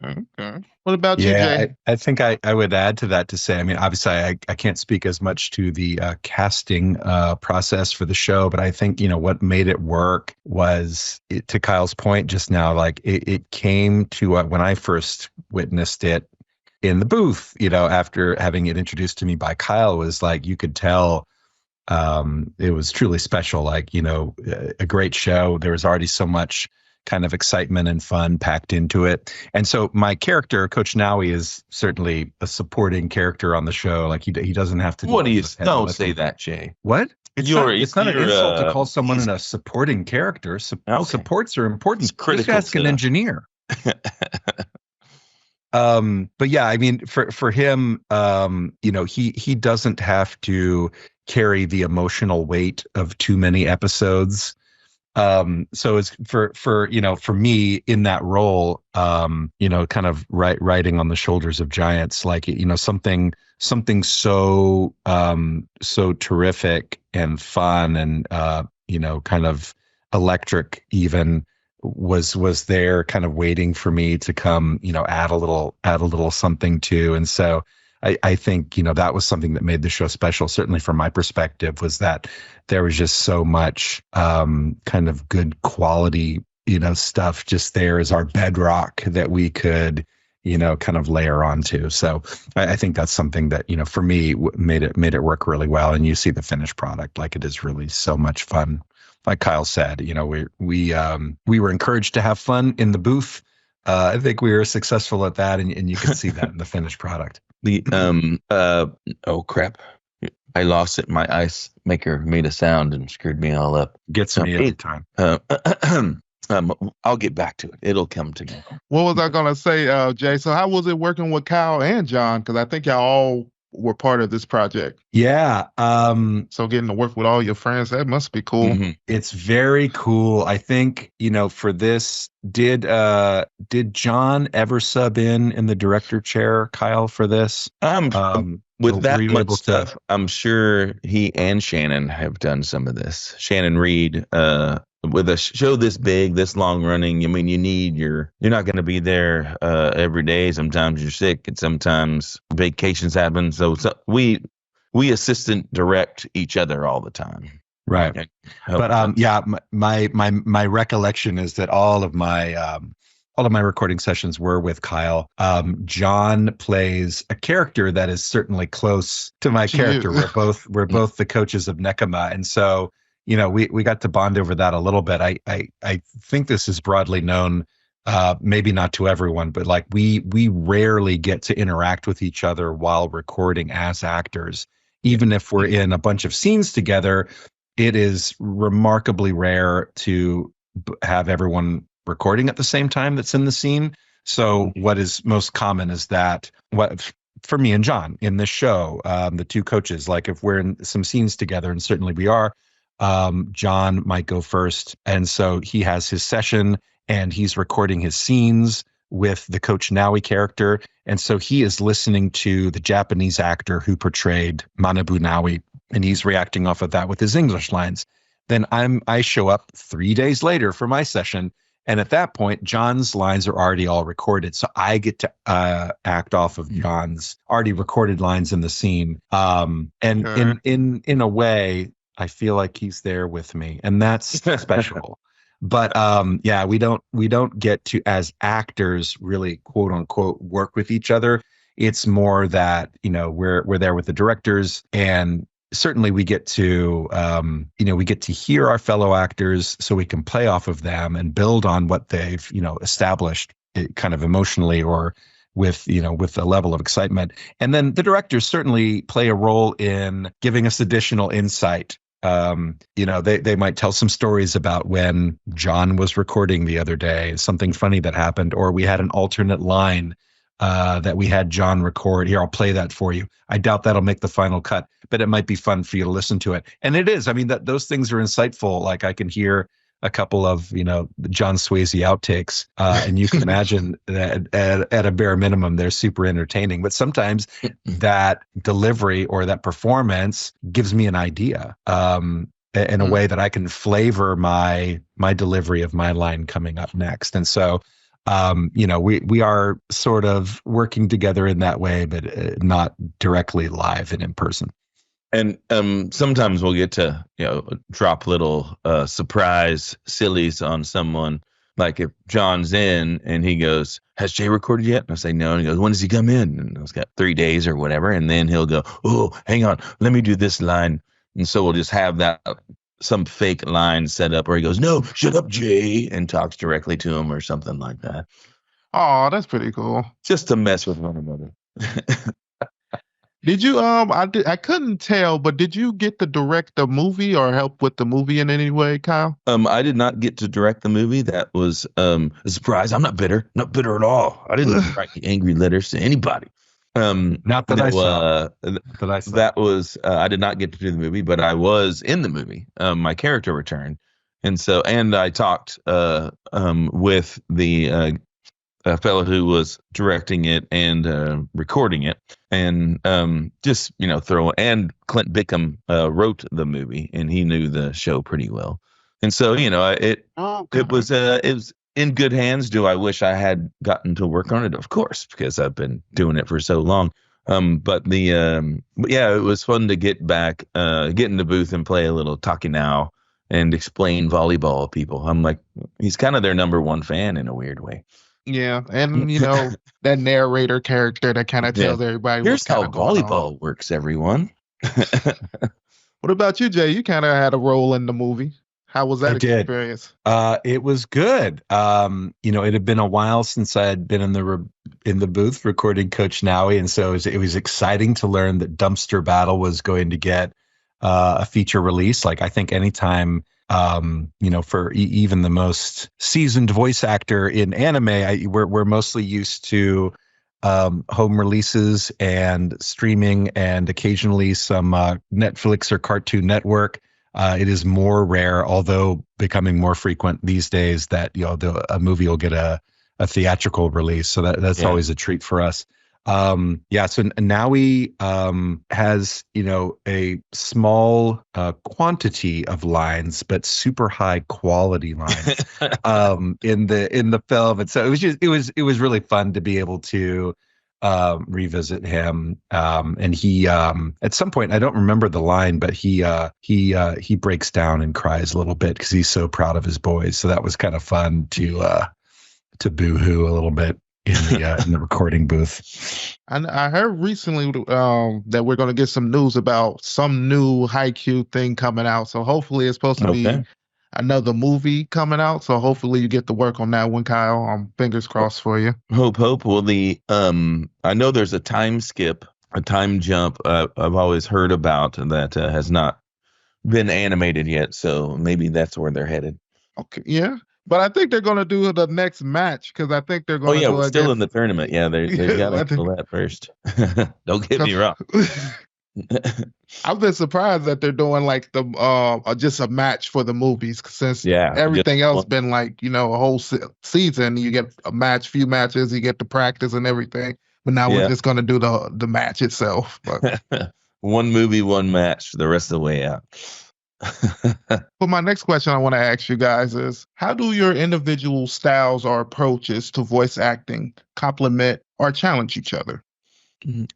[SPEAKER 3] Okay. What about you, Jay?
[SPEAKER 1] I think I would add to that to say, I mean, obviously I can't speak as much to the casting process for the show, but I think, what made it work was, to Kyle's point just now, like it came to when I first witnessed it in the booth, after having it introduced to me by Kyle, was like, you could tell it was truly special, like, a great show. There was already so much kind of excitement and fun packed into it. And so my character, Coach Naui, is certainly a supporting character on the show. Like he doesn't have to.
[SPEAKER 2] What do you don't say that, Jay?
[SPEAKER 1] What? It's not an insult to call someone a supporting character. Supports are important. Just ask an engineer. But yeah, I mean, for him, he doesn't have to carry the emotional weight of too many episodes. So it's for me in that role, kind of riding on the shoulders of giants, like, something so so terrific and fun and kind of electric even was there kind of waiting for me to come, add a little something to. And so I think, that was something that made the show special, certainly from my perspective, was that there was just so much kind of good quality, stuff just there as our bedrock that we could, kind of layer onto. So I think that's something that, for me made it work really well. And you see the finished product, like, it is really so much fun. Like Kyle said, we were encouraged to have fun in the booth. I think we were successful at that, and you can see that in the finished product.
[SPEAKER 2] Oh crap, I lost it. My ice maker made a sound and screwed me all up.
[SPEAKER 1] Gets me every time.
[SPEAKER 2] I'll get back to it. It'll come to me.
[SPEAKER 3] What was I gonna say, Jay? So how was it working with Kyle and John? Because I think y'all all were part of this project.
[SPEAKER 1] Yeah.
[SPEAKER 3] So getting to work with all your friends, that must be cool.
[SPEAKER 2] Mm-hmm.
[SPEAKER 1] It's very cool. I think, for this, did John ever sub in the director chair, Kyle, for this?
[SPEAKER 2] With that much stuff, I'm sure he and Shannon have done some of this. Shannon Reed, with a show this big, this long running, you're not going to be there every day. Sometimes you're sick, and sometimes vacations happen. So we assistant direct each other all the time.
[SPEAKER 1] Right. But my recollection is that all of my recording sessions were with Kyle. John plays a character that is certainly close to my character. We're both the coaches of Nekama, and so we got to bond over that a little bit. I think this is broadly known, maybe not to everyone, but like we rarely get to interact with each other while recording as actors. Even if we're in a bunch of scenes together, it is remarkably rare to have everyone recording at the same time that's in the scene. So what is most common is that for me and John in this show, the two coaches, like if we're in some scenes together, and certainly we are, John might go first. And so he has his session and he's recording his scenes with the Coach Naui character. And so he is listening to the Japanese actor who portrayed Manabu Naui, and he's reacting off of that with his English lines. Then I show up 3 days later for my session. And at that point, John's lines are already all recorded. So I get to act off of John's already recorded lines in the scene. And in a way, I feel like he's there with me, and that's special. But we don't get to, as actors, really quote unquote work with each other. It's more that we're there with the directors, and certainly we get to hear our fellow actors, so we can play off of them and build on what they've established, kind of emotionally or with a level of excitement. And then the directors certainly play a role in giving us additional insight. They might tell some stories about when John was recording the other day, something funny that happened, or we had an alternate line that we had John record. Here, I'll play that for you. I doubt that'll make the final cut, but it might be fun for you to listen to it. And it is. I mean, those things are insightful. Like I can hear a couple of, John Swayze outtakes, and you can imagine that at a bare minimum, they're super entertaining. But sometimes that delivery or that performance gives me an idea in a way that I can flavor my delivery of my line coming up next. And so, we are sort of working together in that way, but not directly live and in person.
[SPEAKER 2] And sometimes we'll get to drop little surprise sillies on someone. Like if John's in and he goes, "Has Jay recorded yet?" And I say no, and he goes, "When does he come in?" And it's got 3 days or whatever. And then he'll go, "Oh, hang on, let me do this line." And so we'll just have that some fake line set up where he goes, "No, shut up, Jay," and talks directly to him or something like that.
[SPEAKER 3] Oh, that's pretty cool.
[SPEAKER 2] Just to mess with one another.
[SPEAKER 3] Did you I couldn't tell, but did you get to direct the movie or help with the movie in any way, Kyle?
[SPEAKER 2] I did not get to direct the movie. That was a surprise. I'm not bitter at all. I didn't write angry letters to anybody.
[SPEAKER 1] Not that I saw.
[SPEAKER 2] That was I did not get to do the movie, but I was in the movie. My character returned, And so, and I talked with the fellow who was directing it and recording it, and just and Clint Bickham wrote the movie, and he knew the show pretty well, and so it was in good hands. Do I wish I had gotten to work on it? Of course, because I've been doing it for so long. But it was fun to get back, get in the booth and play a little Taki Now and explain volleyball people. I'm like, he's kind of their number one fan in a weird way.
[SPEAKER 3] Yeah, and that narrator character that kind of tells everybody.
[SPEAKER 2] Here's how volleyball works, everyone.
[SPEAKER 3] What about you, Jay? You kind of had a role in the movie. How was that experience?
[SPEAKER 1] It was good. It had been a while since I had been in the booth recording Coach Nowie, and so it was exciting to learn that Dumpster Battle was going to get a feature release. Like, I think anytime. For even the most seasoned voice actor in anime, we're mostly used to home releases and streaming, and occasionally some Netflix or Cartoon Network. It is more rare, although becoming more frequent these days, that a movie will get a theatrical release. So that's always a treat for us. So Nowie has a small quantity of lines, but super high quality lines in the film, and so it was really fun to be able to revisit him. And he at some point, I don't remember the line, but he breaks down and cries a little bit because he's so proud of his boys. So that was kind of fun to boo-hoo a little bit in the recording booth.
[SPEAKER 3] I heard recently that we're going to get some news about some new Haikyuu thing coming out. So hopefully it's supposed to be another movie coming out. So hopefully you get to work on that one, Kyle. Fingers crossed for you.
[SPEAKER 2] Hope. Well, I know there's a time skip, a time jump I've always heard about that has not been animated yet. So maybe that's where they're headed.
[SPEAKER 3] Okay. Yeah. But I think they're going to do the next match because I think they're going to
[SPEAKER 2] we're still in the tournament. Yeah, they got to do that first. Don't get me wrong.
[SPEAKER 3] I've been surprised that they're doing like the just a match for the movies since everything else been like, a whole season. You get a match, few matches, you get to practice and everything. But now we're just going to do the match itself. But
[SPEAKER 2] one movie, one match, the rest of the way out.
[SPEAKER 3] But my next question I want to ask you guys is, how do your individual styles or approaches to voice acting complement or challenge each other?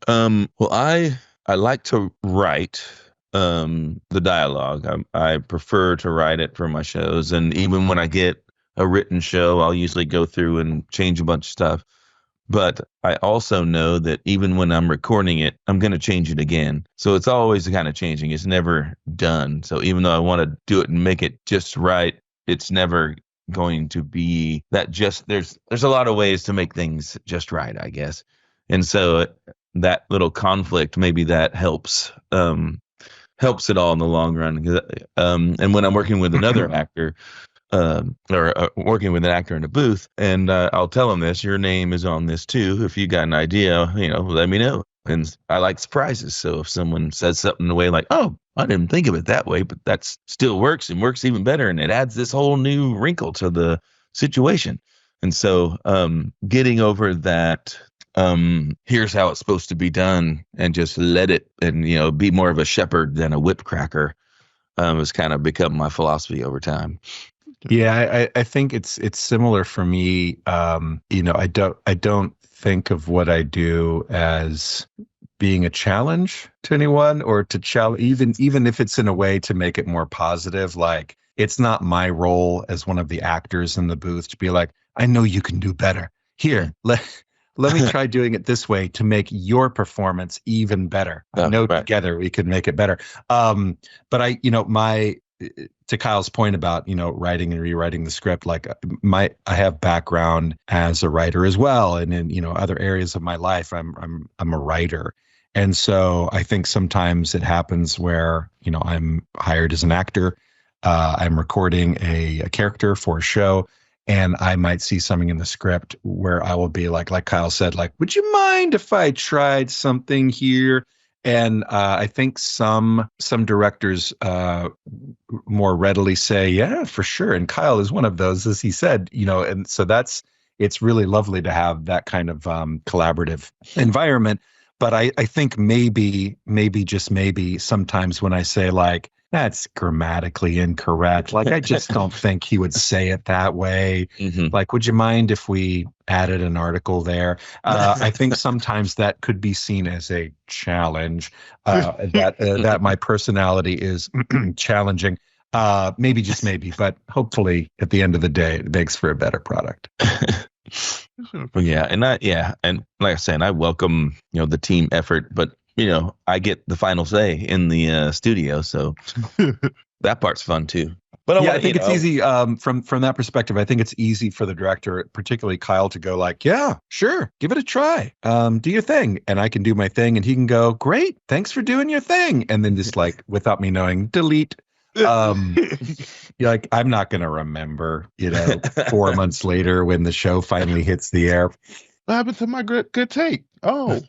[SPEAKER 2] Well, I like to write the dialogue. I prefer to write it for my shows, and even when I get a written show, I'll usually go through and change a bunch of stuff. But I also know that even when I'm recording it, I'm going to change it again. So it's always kind of changing. It's never done. So even though I want to do it and make it just right, it's never going to be that just, there's a lot of ways to make things just right, I guess. And so that little conflict, maybe that helps it all in the long run. And when I'm working with another actor, or working with an actor in a booth, and I'll tell him this, your name is on this too. If you got an idea, let me know. And I like surprises. So if someone says something in a way like, oh, I didn't think of it that way, but that still works and works even better. And it adds this whole new wrinkle to the situation. And so getting over that, here's how it's supposed to be done, and just let it, and, be more of a shepherd than a whip cracker, has kind of become my philosophy over time.
[SPEAKER 1] Yeah, I think it's similar for me. I don't think of what I do as being a challenge to anyone, or to challenge, even if it's in a way to make it more positive. Like, it's not my role as one of the actors in the booth to be like, I know you can do better. Here, let me try doing it this way to make your performance even better. I know together we can make it better. But to Kyle's point about, writing and rewriting the script, like I have background as a writer as well. And in, other areas of my life, I'm a writer. And so I think sometimes it happens where, I'm hired as an actor, I'm recording a character for a show, and I might see something in the script where I will be like Kyle said, like, would you mind if I tried something here? And I think some directors more readily say, yeah, for sure. And Kyle is one of those, as he said, and so it's really lovely to have that kind of collaborative environment. But I think maybe just maybe sometimes when I say like, that's grammatically incorrect, like I just don't think he would say it that way. Like, would you mind if we added an article there? I think sometimes that could be seen as a challenge, that my personality is challenging. Maybe just maybe, but hopefully at the end of the day, it makes for a better product.
[SPEAKER 2] And like I said, I welcome the team effort, but I get the final say in the studio, so that part's fun too. But
[SPEAKER 1] I think it's easy from that perspective. I think it's easy for the director, particularly Kyle, to go like, yeah, sure, give it a try, do your thing, and I can do my thing, and he can go, great, thanks for doing your thing, and then just like without me knowing, delete. Like, I'm not gonna remember 4 months later when the show finally hits the air.
[SPEAKER 3] What happened to my good take? Oh.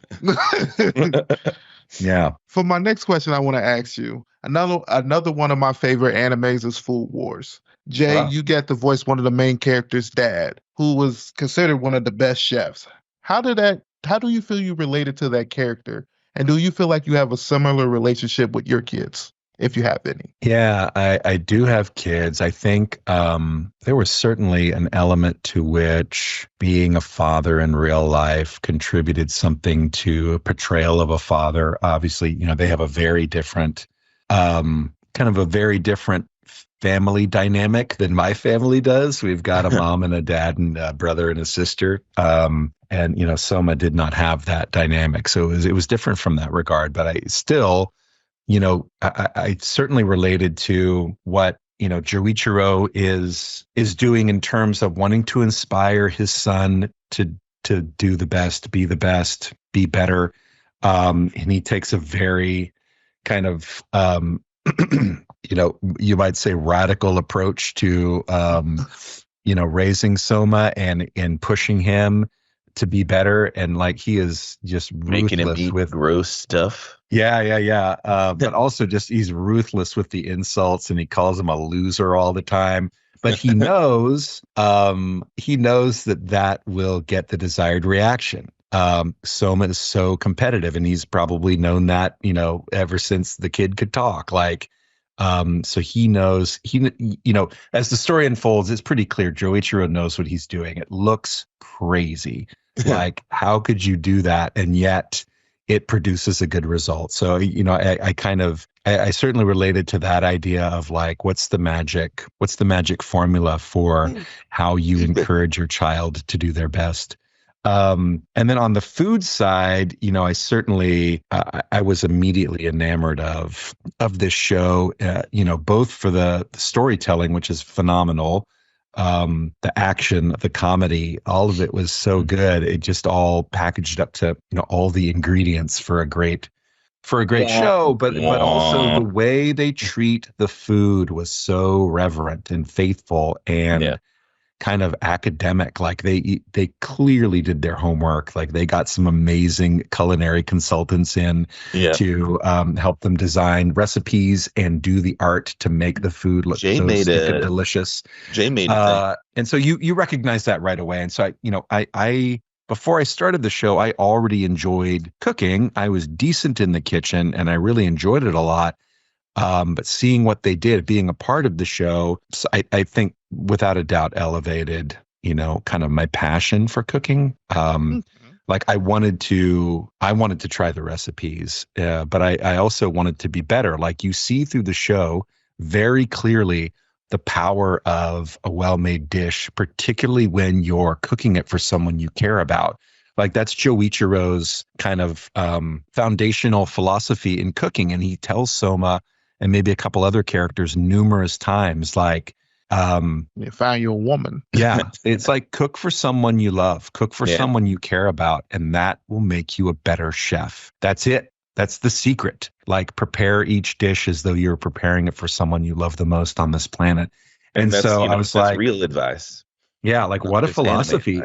[SPEAKER 1] Yeah.
[SPEAKER 3] For my next question, I want to ask you, another one of my favorite animes is Food Wars. Jay, you get to voice one of the main characters' dad, who was considered one of the best chefs. How do you feel you related to that character? And do you feel like you have a similar relationship with your kids, if you have any?
[SPEAKER 1] Yeah, I do have kids. I think there was certainly an element to which being a father in real life contributed something to a portrayal of a father. Obviously, they have a very different, kind of a very different family dynamic than my family does. We've got a mom and a dad and a brother and a sister. And Soma did not have that dynamic. So it was different from that regard, but I still, I certainly related to what, Joichiro is doing in terms of wanting to inspire his son to do the best, be better. And he takes a very kind of, you might say radical approach to, raising Soma and pushing him to be better. And like, he is just
[SPEAKER 2] making him eat
[SPEAKER 1] with
[SPEAKER 2] gross stuff.
[SPEAKER 1] Yeah. But also just he's ruthless with the insults, and he calls him a loser all the time. But he knows that will get the desired reaction. Soma is so competitive, and he's probably known that, ever since the kid could talk. Like, so he knows, as the story unfolds, it's pretty clear Joichiro knows what he's doing. It looks crazy. Like, how could you do that? And yet it produces a good result. So, I certainly related to that idea of like, what's the magic formula for how you encourage your child to do their best? And then on the food side, I certainly, I was immediately enamored of this show, both for the storytelling, which is phenomenal. The action, the comedy, all of it was so good. It just all packaged up to, all the ingredients for a great show, but also the way they treat the food was so reverent and faithful and kind of academic. Like they clearly did their homework. Like they got some amazing culinary consultants in to help them design recipes and do the art to make the food look so delicious.
[SPEAKER 2] Jay made it.
[SPEAKER 1] And so you recognize that right away. And so I before I started the show, I already enjoyed cooking. I was decent in the kitchen and I really enjoyed it a lot. But seeing what they did, being a part of the show, I think without a doubt elevated, kind of my passion for cooking. Like I wanted to try the recipes, but I also wanted to be better. Like you see through the show very clearly the power of a well-made dish, particularly when you're cooking it for someone you care about. Like that's Joichiro's kind of foundational philosophy in cooking. And he tells Soma and maybe a couple other characters numerous times, like,
[SPEAKER 3] you find you a woman.
[SPEAKER 1] Yeah. It's like cook for someone you love, cook for someone you care about, and that will make you a better chef. That's it. That's the secret. Like prepare each dish as though you're preparing it for someone you love the most on this planet. And so I was like,
[SPEAKER 2] real advice.
[SPEAKER 1] Yeah. Like what a philosophy.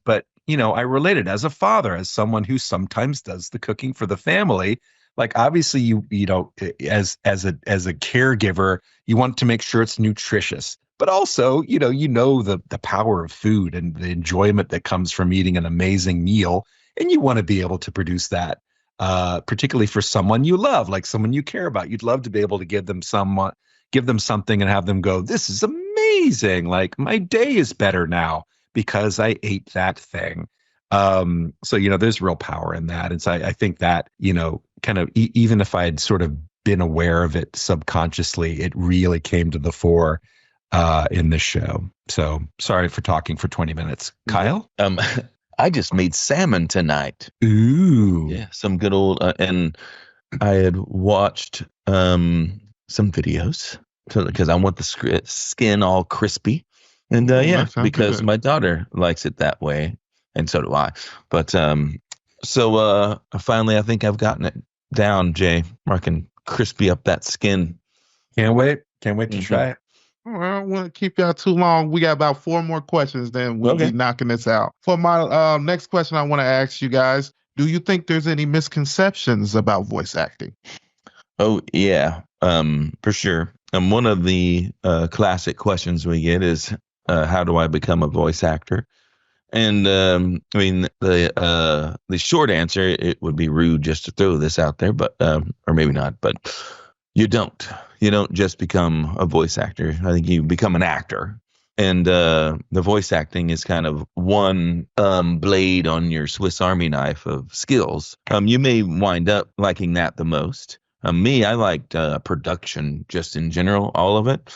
[SPEAKER 1] But I related as a father, as someone who sometimes does the cooking for the family. like obviously you know, as a caregiver, you want to make sure it's nutritious, but also, you know the power of food and the enjoyment that comes from eating an amazing meal, and you want to be able to produce that, particularly for someone you love, like someone you care about. You'd love to be able to give them something and have them go, "This is amazing! Like my day is better now because I ate that thing." So, you know, there's real power in that. And so I think that, you know, kind of even if I had sort of been aware of it subconsciously, it really came to the fore in this show. So sorry for talking for 20 minutes. Kyle?
[SPEAKER 2] I just made salmon tonight.
[SPEAKER 1] Ooh.
[SPEAKER 2] Yeah, some good old, and I had watched some videos because I want the skin all crispy. And because my daughter likes it that way. And so do I. But so finally, I think I've gotten it down, Jay. I can crispy up that skin.
[SPEAKER 1] Can't wait to try it.
[SPEAKER 3] Well, I won't keep y'all too long. We got about 4 more questions, then we'll be knocking this out. For my next question, I want to ask you guys, do you think there's any misconceptions about voice acting?
[SPEAKER 2] Oh, yeah, for sure. And one of the classic questions we get is, how do I become a voice actor? And I mean, the short answer, it would be rude just to throw this out there, but or maybe not, but you don't just become a voice actor. I think you become an actor, and the voice acting is kind of one blade on your Swiss Army knife of skills. You may wind up liking that the most. Me, I liked production just in general, all of it.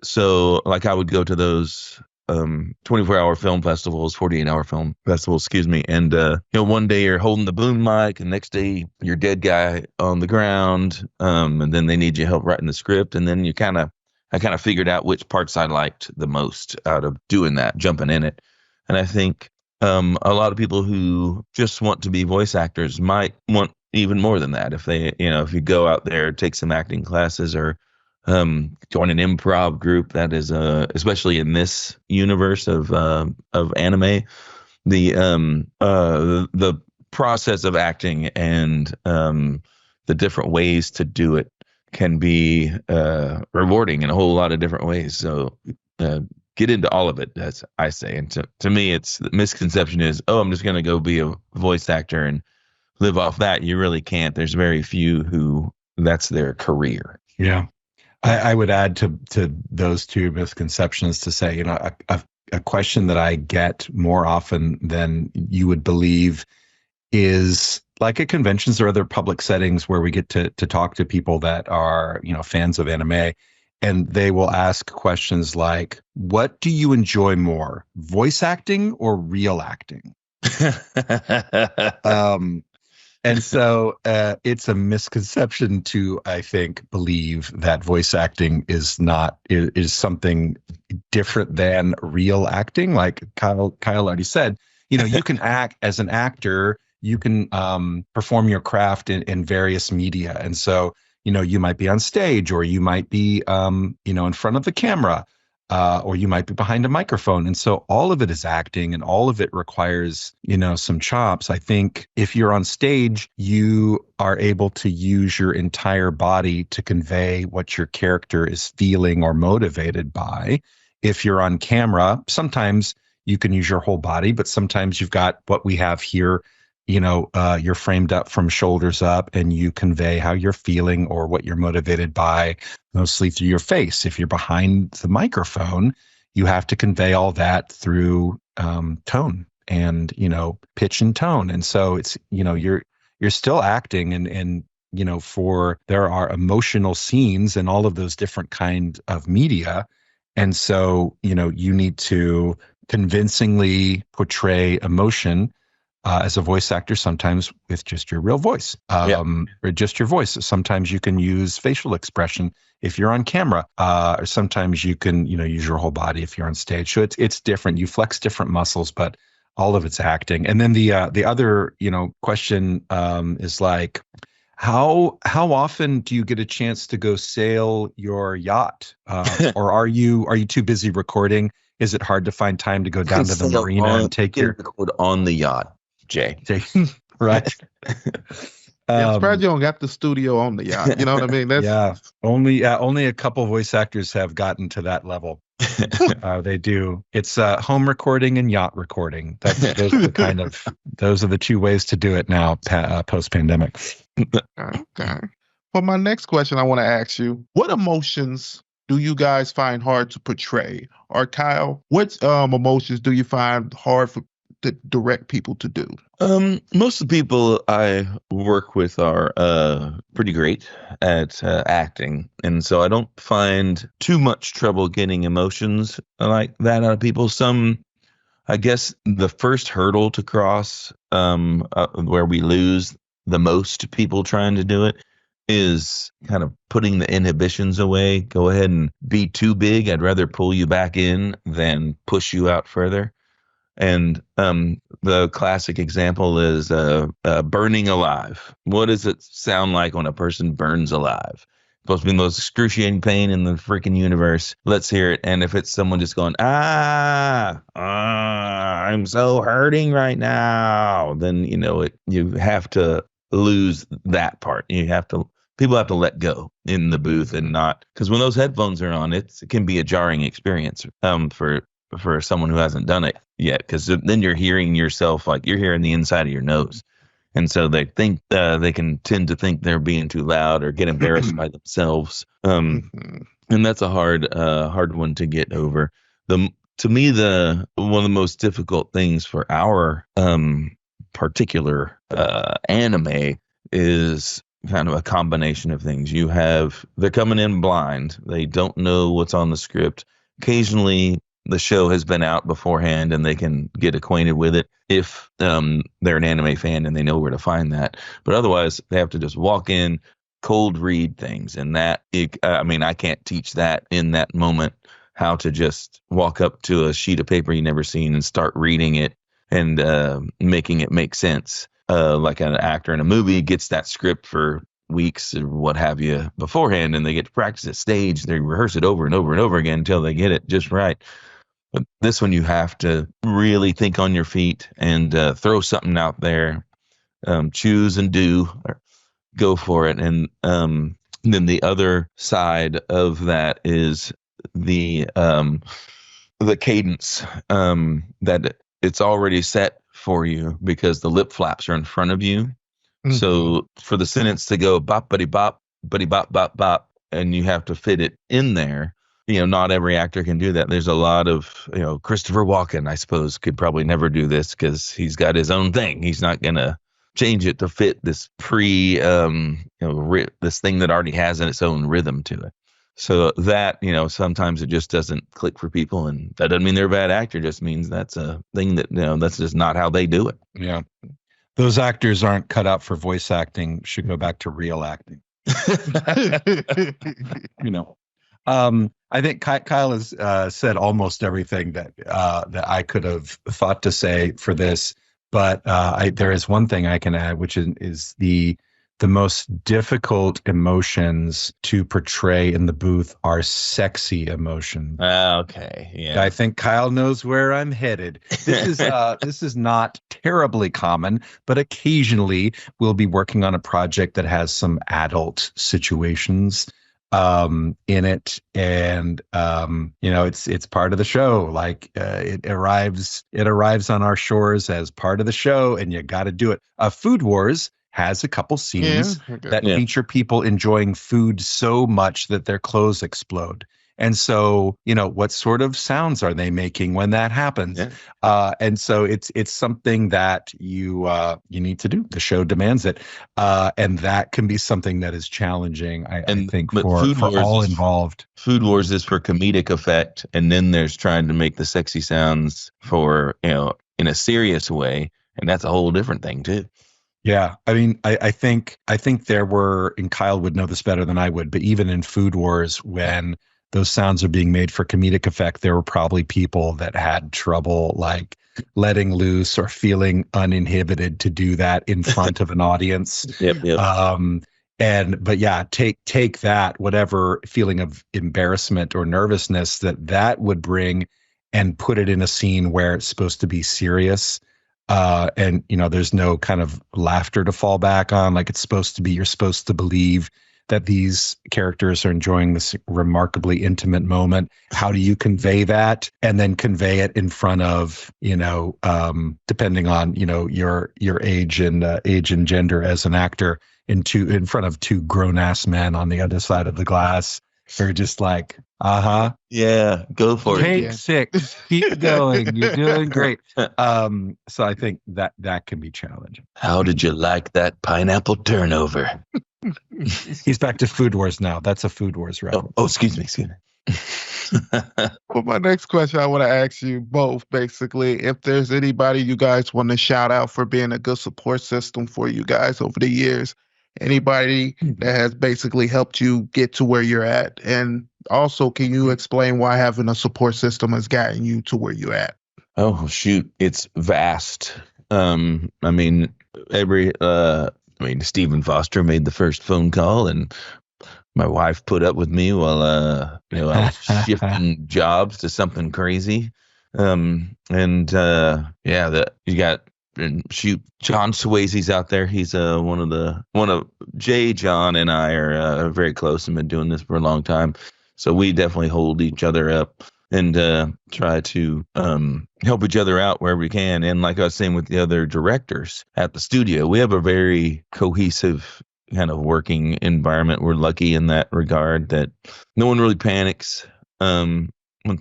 [SPEAKER 2] So like I would go to those 24-hour film festivals, 48-hour film festivals, and one day you're holding the boom mic, and next day you're dead guy on the ground, and then they need your help writing the script, and then I kind of figured out which parts I liked the most out of doing that, jumping in it. And I think a lot of people who just want to be voice actors might want even more than that. If they, if you go out there, take some acting classes, or join an improv group, that is especially in this universe of anime, the process of acting and the different ways to do it can be rewarding in a whole lot of different ways. So get into all of it, as I say. And to me, it's the misconception is, oh, I'm just going to go be a voice actor and live off that. You really can't. There's very few who that's their career.
[SPEAKER 1] Yeah. I would add to those two misconceptions to say, a question that I get more often than you would believe is like at conventions or other public settings where we get to talk to people that are, fans of anime, and they will ask questions like, what do you enjoy more, voice acting or real acting? And so it's a misconception to, I think, believe that voice acting is something different than real acting. Like Kyle already said, you can act as an actor, you can perform your craft in various media. And so, you might be on stage, or you might be, in front of the camera, or you might be behind a microphone. And so all of it is acting, and all of it requires, some chops. I think if you're on stage, you are able to use your entire body to convey what your character is feeling or motivated by. If you're on camera, sometimes you can use your whole body, but sometimes you've got what we have here. You're framed up from shoulders up, and you convey how you're feeling or what you're motivated by, mostly through your face. If you're behind the microphone, you have to convey all that through tone and, pitch and tone. And so it's, you're still acting, and there are emotional scenes in all of those different kinds of media. And so, you need to convincingly portray emotion as a voice actor, sometimes with just your real voice, or just your voice. Sometimes you can use facial expression if you're on camera, or sometimes you can, use your whole body if you're on stage. So it's different. You flex different muscles, but all of it's acting. And then the other, question is like, how often do you get a chance to go sail your yacht, or are you too busy recording? Is it hard to find time to go down to the marina and take your
[SPEAKER 2] record on the yacht? Jay.
[SPEAKER 1] Right.
[SPEAKER 3] I'm surprised you don't got the studio on the yacht. You know what I mean? That's
[SPEAKER 1] Yeah, only a couple voice actors have gotten to that level. They do. It's home recording and yacht recording. Those are the two ways to do it now, post pandemic.
[SPEAKER 3] okay. For my next question, I want to ask you: what emotions do you guys find hard to portray? Or Kyle, what emotions do you find hard to direct people to do?
[SPEAKER 2] Most of the people I work with are pretty great at acting, and so I don't find too much trouble getting emotions like that out of people. I guess the first hurdle to cross, where we lose the most people trying to do it, is kind of putting the inhibitions away. Go ahead and be too big. I'd rather pull you back in than push you out further. And the classic example is burning alive. What does it sound like when a person burns alive? Supposed to be the most excruciating pain in the freaking universe. Let's hear it. And if it's someone just going, I'm so hurting right now, then you have to lose that part. People have to let go in the booth and not, because when those headphones are on, it can be a jarring experience for someone who hasn't done it yet, because then you're hearing yourself like you're hearing the inside of your nose. And so they think they can tend to think they're being too loud or get embarrassed by themselves. And that's a hard one to get over. To me, one of the most difficult things for our particular anime is kind of a combination of things. They're coming in blind. They don't know what's on the script. Occasionally, the show has been out beforehand and they can get acquainted with it if they're an anime fan and they know where to find that. But otherwise, they have to just walk in, cold read things. And I can't teach that in that moment, how to just walk up to a sheet of paper you never seen and start reading it and making it make sense. Like an actor in a movie gets that script for weeks or what have you beforehand, and they get to practice it stage. They rehearse it over and over and over again until they get it just right. But this one, you have to really think on your feet and throw something out there, choose and do, or go for it. And then the other side of that is the cadence, that it's already set for you because the lip flaps are in front of you. Mm-hmm. So for the sentence to go bop, buddy bop, bop, and you have to fit it in there. Not every actor can do that. There's a lot of, Christopher Walken, I suppose, could probably never do this because he's got his own thing. He's not going to change it to fit this this thing that already has its own rhythm to it. So that, sometimes it just doesn't click for people, and that doesn't mean they're a bad actor. It just means that's a thing that, that's just not how they do it.
[SPEAKER 1] Yeah. Those actors aren't cut out for voice acting, should go back to real acting. I think Kyle has said almost everything that I could have thought to say for this, but there is one thing I can add, which is the most difficult emotions to portray in the booth are sexy emotions.
[SPEAKER 2] Okay, yeah.
[SPEAKER 1] I think Kyle knows where I'm headed. This is not terribly common, but occasionally we'll be working on a project that has some adult situations in it, and it's part of the show. Like it arrives on our shores as part of the show, and you got to do it. Food Wars has a couple scenes that feature people enjoying food so much that their clothes explode. And so, what sort of sounds are they making when that happens? Yeah. And so it's something that you need to do. The show demands it. And that can be something that is challenging, I think, for all involved.
[SPEAKER 2] Food Wars is for comedic effect. And then there's trying to make the sexy sounds for, in a serious way. And that's a whole different thing, too.
[SPEAKER 1] Yeah, I mean, I think there were, and Kyle would know this better than I would, but even in Food Wars, when those sounds are being made for comedic effect, there were probably people that had trouble like letting loose or feeling uninhibited to do that in front of an audience.
[SPEAKER 2] Yep.
[SPEAKER 1] But yeah, take that, whatever feeling of embarrassment or nervousness that would bring, and put it in a scene where it's supposed to be serious. And there's no kind of laughter to fall back on. Like you're supposed to believe that these characters are enjoying this remarkably intimate moment. How do you convey that, and then convey it in front of, depending on, your age and gender as an actor, in front of two grown ass men on the other side of the glass. They're just like,
[SPEAKER 2] yeah, go for
[SPEAKER 1] take
[SPEAKER 2] it.
[SPEAKER 1] 6, keep going. You're doing great. So I think that can be challenging.
[SPEAKER 2] How did you like that pineapple turnover?
[SPEAKER 1] He's back to Food Wars now. That's a Food Wars reference.
[SPEAKER 2] Oh, excuse me.
[SPEAKER 3] Well, my next question, I want to ask you both, basically, if there's anybody you guys want to shout out for being a good support system for you guys over the years, anybody that has basically helped you get to where you're at. And also, can you explain why having a support system has gotten you to where you're at?
[SPEAKER 2] Oh, shoot. It's vast. Stephen Foster made the first phone call, and my wife put up with me while I was shifting jobs to something crazy. You got John Swayze's out there. He's one of Jay, John, and I are very close and been doing this for a long time. So we definitely hold each other up and try to help each other out wherever we can. And like I was saying with the other directors at the studio, we have a very cohesive kind of working environment. We're lucky in that regard that no one really panics when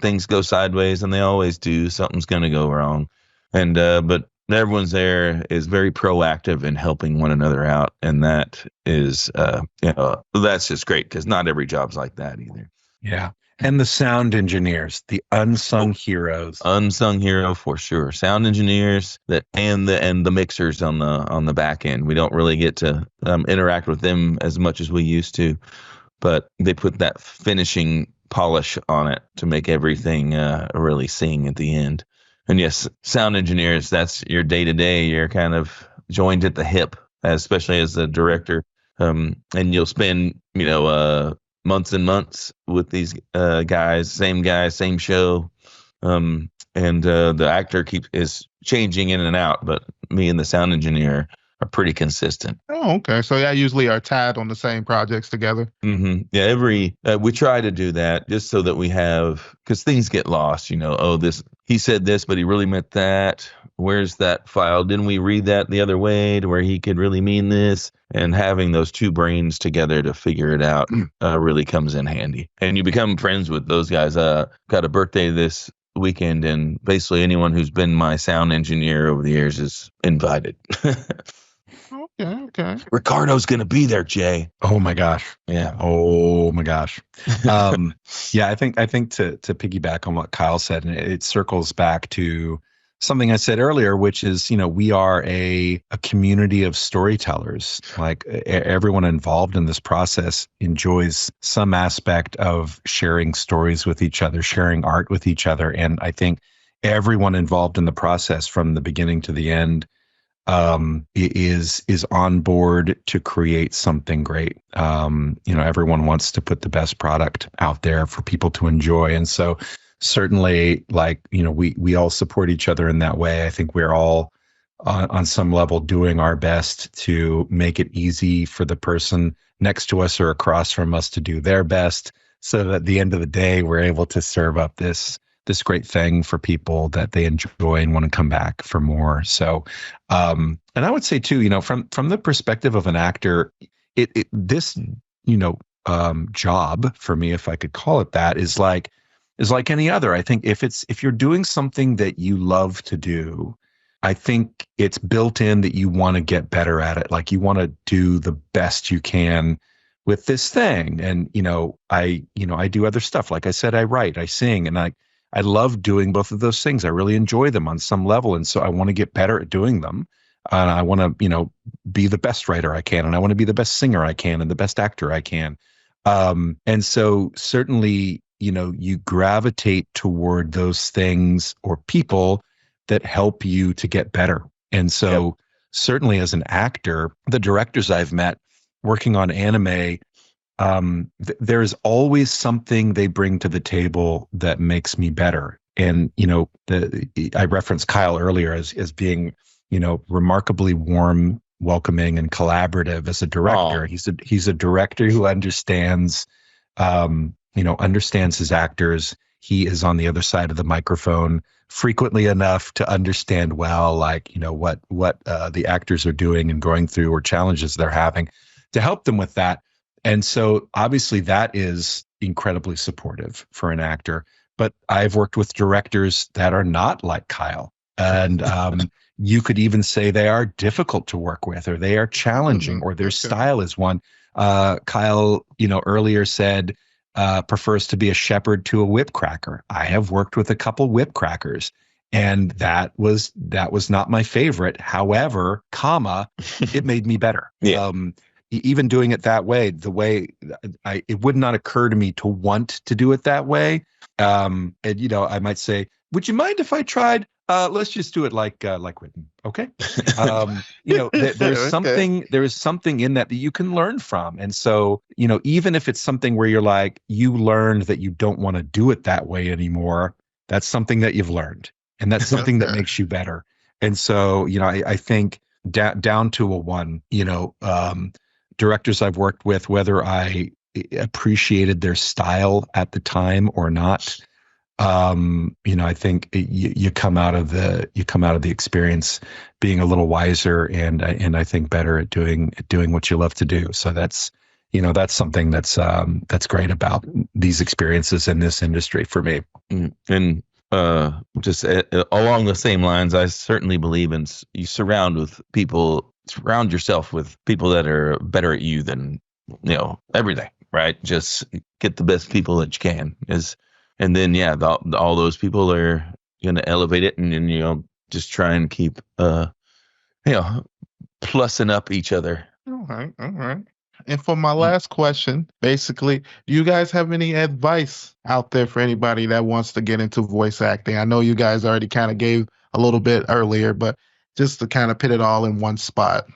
[SPEAKER 2] things go sideways, and they always do. Something's going to go wrong. And but everyone's there is very proactive in helping one another out. And that is, that's just great, because not every job's like that either.
[SPEAKER 1] Yeah. And the sound engineers, the unsung heroes.
[SPEAKER 2] Unsung hero for sure. Sound engineers and the mixers on the back end. We don't really get to interact with them as much as we used to, but they put that finishing polish on it to make everything really sing at the end. And yes, sound engineers, that's your day to day. You're kind of joined at the hip, especially as a director. And you'll spend, months and months with these guys, same show. And the actor is changing in and out, but me and the sound engineer are pretty consistent.
[SPEAKER 3] Oh, okay. So y'all usually are tied on the same projects together?
[SPEAKER 2] Mm-hmm. Yeah, we try to do that just so that we have, because things get lost, he said this, but he really meant that. Where's that file? Didn't we read that the other way to where he could really mean this? And having those two brains together to figure it out really comes in handy. And you become friends with those guys. Got a birthday this weekend, and basically anyone who's been my sound engineer over the years is invited.
[SPEAKER 3] Okay.
[SPEAKER 2] Ricardo's going to be there, Jay.
[SPEAKER 1] Oh my gosh.
[SPEAKER 2] Yeah.
[SPEAKER 1] Oh my gosh. Yeah, I think to piggyback on what Kyle said, and it circles back to something I said earlier, which is, we are a community of storytellers. Like everyone involved in this process enjoys some aspect of sharing stories with each other, sharing art with each other. And I think everyone involved in the process from the beginning to the end is on board to create something great. Everyone wants to put the best product out there for people to enjoy. And so certainly, we all support each other in that way. I think we're all on some level doing our best to make it easy for the person next to us or across from us to do their best, so that at the end of the day, we're able to serve up this great thing for people that they enjoy and want to come back for more. So, and I would say too, from the perspective of an actor, this job for me, if I could call it that, is like any other. I think if you're doing something that you love to do, I think it's built in that you want to get better at it. Like you want to do the best you can with this thing. And, I do other stuff. Like I said, I write, I sing, and I love doing both of those things. I really enjoy them on some level. And so I want to get better at doing them. And I want to, be the best writer I can. And I want to be the best singer I can and the best actor I can. And so certainly, you gravitate toward those things or people that help you to get better. And so certainly as an actor, the directors I've met working on anime, there's always something they bring to the table that makes me better. And, I referenced Kyle earlier as being remarkably warm, welcoming, and collaborative as a director. He's a director who understands, understands his actors. He is on the other side of the microphone frequently enough to understand well, what the actors are doing and going through, or challenges they're having, to help them with that. And so obviously that is incredibly supportive for an actor. But I've worked with directors that are not like Kyle. And you could even say they are difficult to work with, or they are challenging, or their style is one. Kyle, earlier said prefers to be a shepherd to a whip cracker. I have worked with a couple whip crackers, and that was not my favorite. However, it made me better.
[SPEAKER 2] Yeah.
[SPEAKER 1] Even doing it that way, it would not occur to me to want to do it that way. And I might say, would you mind if I tried? Let's just do it like written. Okay. There's something in that you can learn from. And so, even if it's something where you're like, you learned that you don't want to do it that way anymore, that's something that you've learned, and that's something that makes you better. And so, I think down to a one, directors I've worked with, whether I appreciated their style at the time or not, I think you come out of the experience being a little wiser, and I think better at doing what you love to do. So that's something that's great about these experiences in this industry for me.
[SPEAKER 2] And just along the same lines, I certainly believe in you surround yourself with people that are better at you than everything, right? Just get the best people that you can. And then, all those people are going to elevate it, and just try and keep, plussing up each other.
[SPEAKER 3] All right. And for my last question, basically, do you guys have any advice out there for anybody that wants to get into voice acting? I know you guys already kind of gave a little bit earlier, but just to kind of put it all in one spot.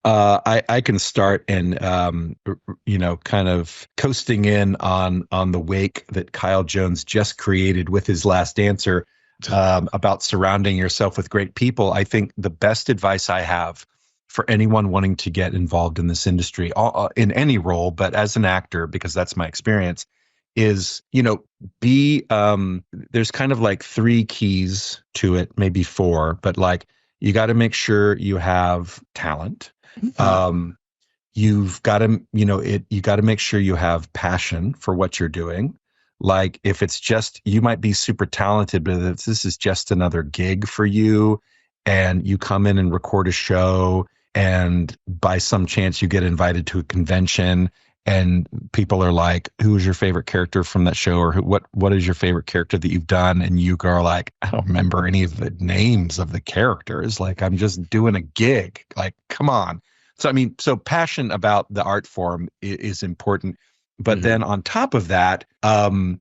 [SPEAKER 1] I can start, and kind of coasting in on the wake that Kyle Jones just created with his last answer about surrounding yourself with great people. I think the best advice I have for anyone wanting to get involved in this industry, in any role, but as an actor, because that's my experience, is there's kind of like 3 keys to it, maybe 4, but you got to make sure you have talent. You've got to, you got to make sure you have passion for what you're doing. Like, if it's just, you might be super talented, but if this is just another gig for you, and you come in and record a show, and by some chance you get invited to a convention, and people are like, who's your favorite character from that show? Or what is your favorite character that you've done? And you go like, I don't remember any of the names of the characters. Like, I'm just doing a gig. Like, come on. So passion about the art form is important. But then on top of that,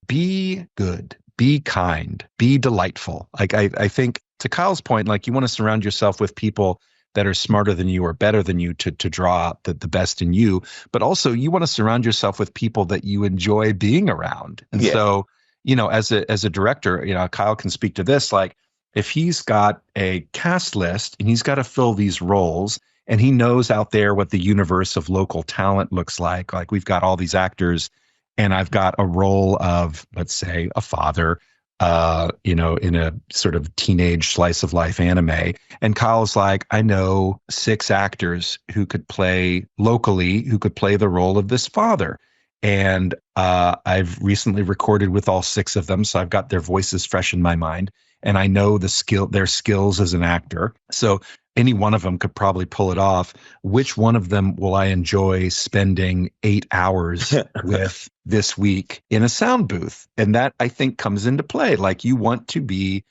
[SPEAKER 1] be good, be kind, be delightful. Like, I think, to Kyle's point, like, you want to surround yourself with people that are smarter than you or better than you to draw out the best in you. But also, you want to surround yourself with people that you enjoy being around. And so, as a director, Kyle can speak to this. Like, if he's got a cast list and he's got to fill these roles, and he knows out there what the universe of local talent looks like we've got all these actors, and I've got a role of, let's say, a father, in a sort of teenage slice of life anime. And Kyle's like, I know 6 actors who could play the role of this father. And I've recently recorded with all 6 of them, so I've got their voices fresh in my mind, and I know their skills as an actor. So any one of them could probably pull it off. Which one of them will I enjoy spending 8 hours with this week in a sound booth? And that, I think, comes into play. Like, you want to be,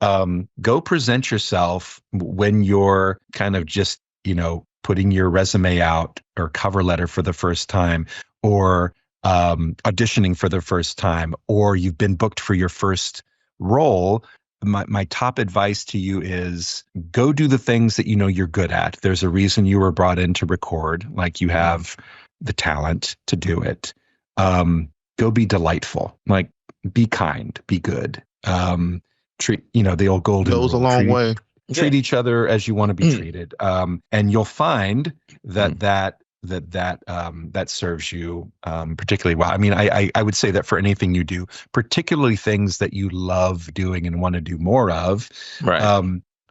[SPEAKER 1] go present yourself when you're kind of just, putting your resume out or cover letter for the first time, or auditioning for the first time, or you've been booked for your first role. My top advice to you is go do the things that you're good at. There's a reason you were brought in to record. Like, you have the talent to do it. Go be delightful. Like, be kind, be good. Treat, the old golden
[SPEAKER 3] goes
[SPEAKER 1] rule.
[SPEAKER 3] a long way.
[SPEAKER 1] treat each other as you want to be treated. And you'll find that serves you particularly well. I mean, I would say that for anything you do, particularly things that you love doing and want to do more of,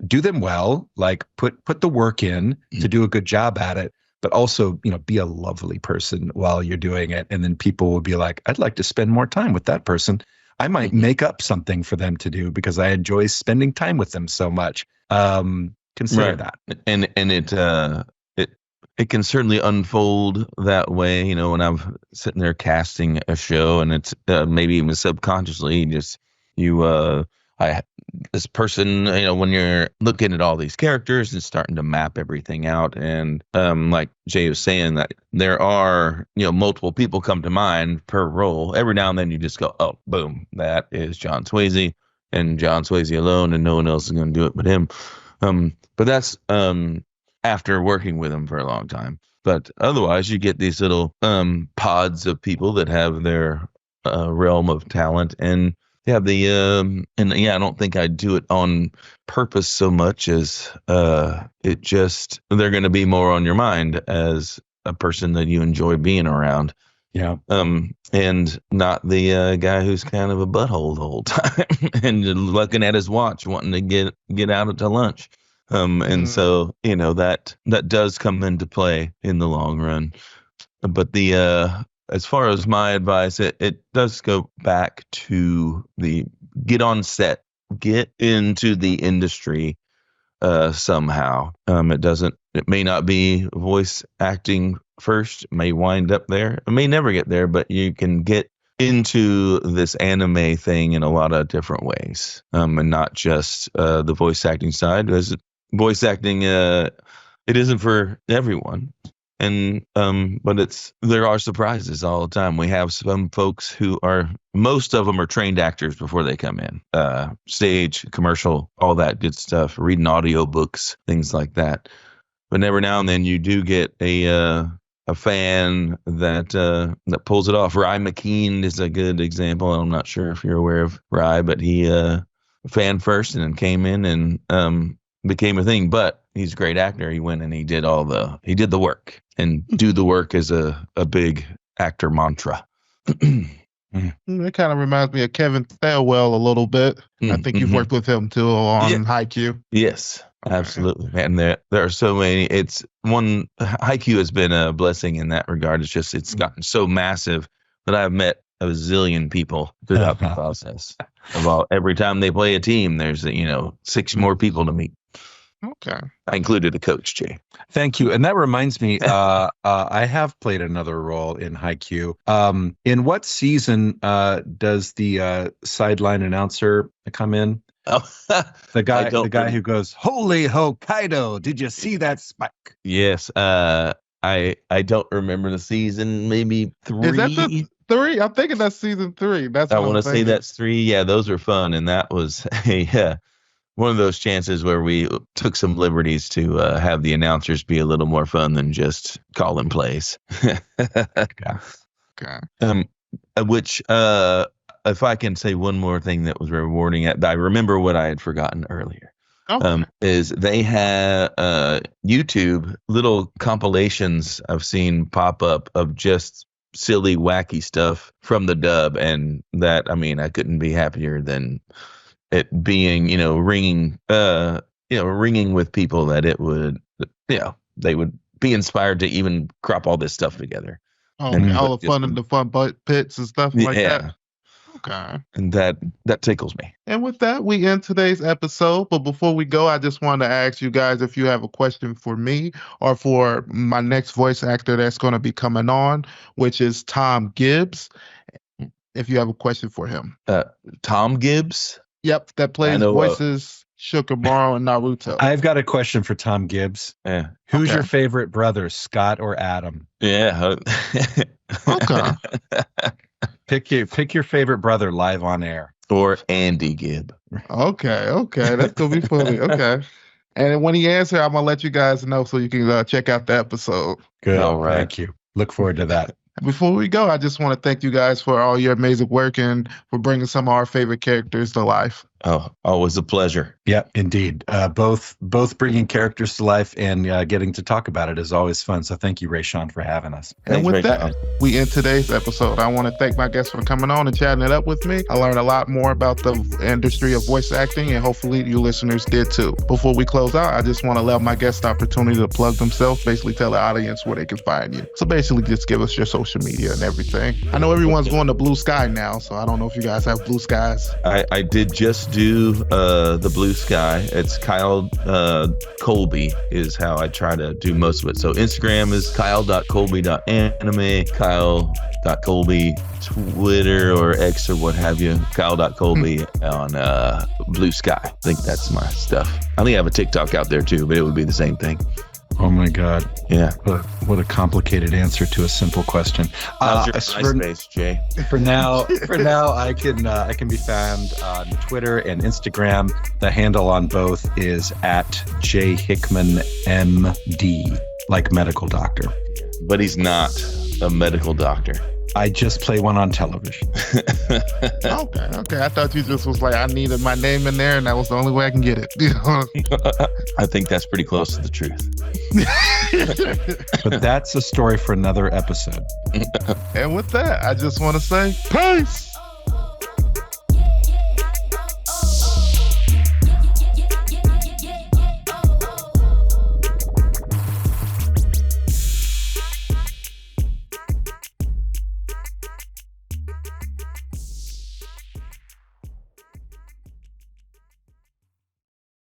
[SPEAKER 1] do them well, like put the work in to do a good job at it, but also, be a lovely person while you're doing it. And then people will be like, I'd like to spend more time with that person. I might make up something for them to do because I enjoy spending time with them so much. Consider that.
[SPEAKER 2] And it can certainly unfold that way, when I'm sitting there casting a show, and it's maybe even subconsciously this person, when you're looking at all these characters and starting to map everything out, and like Jay was saying, that there are multiple people come to mind per role. Every now and then you just go, oh, boom, that is John Swayze, and John Swayze alone, and no one else is going to do it but him. But that's after working with him for a long time. But otherwise, you get these little pods of people that have their realm of talent, and I don't think I do it on purpose so much as they're going to be more on your mind as a person that you enjoy being around.
[SPEAKER 1] Yeah.
[SPEAKER 2] And not the guy who's kind of a butthole the whole time and looking at his watch, wanting to get out to lunch. And so, that does come into play in the long run. But as far as my advice, it does go back to the get on set, get into the industry somehow. It may not be voice acting first, it may wind up there, it may never get there, but you can get into this anime thing in a lot of different ways, and not just the voice acting side. Because voice acting, it isn't for everyone. And but there are surprises all the time. We have some folks most of them are trained actors before they come in. Stage, commercial, all that good stuff, reading audiobooks, things like that. But every now and then you do get a fan that pulls it off. Ry McKean is a good example. I'm not sure if you're aware of Ry, but he fan first and then came in and became a thing. But he's a great actor. He went and he did the work. And do the work is a big actor mantra.
[SPEAKER 3] That kind of reminds me of Kevin Thelwell a little bit. I think you've worked with him too on Haikyuu.
[SPEAKER 2] Yes, absolutely. And there are so many. Haikyuu has been a blessing in that regard. It's gotten so massive that I've met a zillion people throughout the process. Every time they play a team, there's 6 more people to meet.
[SPEAKER 3] Okay.
[SPEAKER 2] I included a coach, Jay.
[SPEAKER 1] Thank you. And that reminds me, I have played another role in Haikyuu. In what season does the sideline announcer come in?
[SPEAKER 2] Oh,
[SPEAKER 1] the guy who goes, "Holy Hokkaido, did you see that spike?"
[SPEAKER 2] Yes. I don't remember the season. Maybe 3.
[SPEAKER 3] Is that the 3? I'm thinking that's season 3.
[SPEAKER 2] I want to say that's 3. Yeah, those are fun, and that was one of those chances where we took some liberties to have the announcers be a little more fun than just calling plays.
[SPEAKER 3] Okay.
[SPEAKER 2] Which, if I can say one more thing that was rewarding, I remember what I had forgotten earlier.
[SPEAKER 3] Okay.
[SPEAKER 2] Is they have YouTube little compilations I've seen pop up of just silly, wacky stuff from the dub, and that, I couldn't be happier than it being, ringing with people that it would, they would be inspired to even crop all this stuff together.
[SPEAKER 3] Oh, all the fun and the fun pits and stuff like that. Okay.
[SPEAKER 2] And that tickles me.
[SPEAKER 3] And with that, we end today's episode. But before we go, I just wanted to ask you guys if you have a question for me or for my next voice actor that's going to be coming on, which is Tom Gibbs. If you have a question for him.
[SPEAKER 2] Tom Gibbs?
[SPEAKER 3] Yep, that plays voices Shikamaru and Naruto.
[SPEAKER 1] I've got a question for Tom Gibbs.
[SPEAKER 2] Yeah.
[SPEAKER 1] Who's your favorite brother, Scott or Adam?
[SPEAKER 2] Yeah.
[SPEAKER 3] Okay.
[SPEAKER 1] Pick your favorite brother live on air.
[SPEAKER 2] Or Andy Gibb.
[SPEAKER 3] Okay. That's going to be funny. Okay. And when he answers, I'm going to let you guys know so you can check out the episode.
[SPEAKER 1] Good.
[SPEAKER 2] All right.
[SPEAKER 1] Thank you. Look forward to that.
[SPEAKER 3] Before we go, I just want to thank you guys for all your amazing work and for bringing some of our favorite characters to life.
[SPEAKER 2] Oh, always a pleasure.
[SPEAKER 1] Yeah, indeed. Both bringing characters to life and getting to talk about it is always fun. So thank you, Raysean, for having us.
[SPEAKER 3] And
[SPEAKER 2] Thanks,
[SPEAKER 3] with
[SPEAKER 2] Raysean.
[SPEAKER 3] that, we end today's episode. I want to thank my guests for coming on and chatting it up with me. I learned a lot more about the industry of voice acting, and hopefully you listeners did too. Before we close out, I just want to allow my guests the opportunity to plug themselves, basically tell the audience where they can find you. So basically just give us your social media and everything. I know everyone's going to Blue Sky now, so I don't know if you guys have Blue Skies.
[SPEAKER 2] I did just do the Blue Sky. It's Kyle Colby is how I try to do most of it. So Instagram is kyle.colby.anime, kyle.colby, Twitter or X or what have you, kyle.colby on Blue Sky. I think that's my stuff. I think I have a TikTok out there too, but it would be the same thing.
[SPEAKER 1] Oh my God.
[SPEAKER 2] Yeah.
[SPEAKER 1] What a complicated answer to a simple question.
[SPEAKER 2] How's your MySpace, Jay?
[SPEAKER 1] For now, I can be found on Twitter and Instagram. The handle on both is @JHickmanMD, like medical doctor.
[SPEAKER 2] But he's not a medical doctor.
[SPEAKER 1] I just play one on television.
[SPEAKER 3] Okay. I thought you just was like, I needed my name in there, and that was the only way I can get it.
[SPEAKER 2] I think that's pretty close to the truth.
[SPEAKER 1] But that's a story for another episode.
[SPEAKER 3] And with that, I just want to say, peace.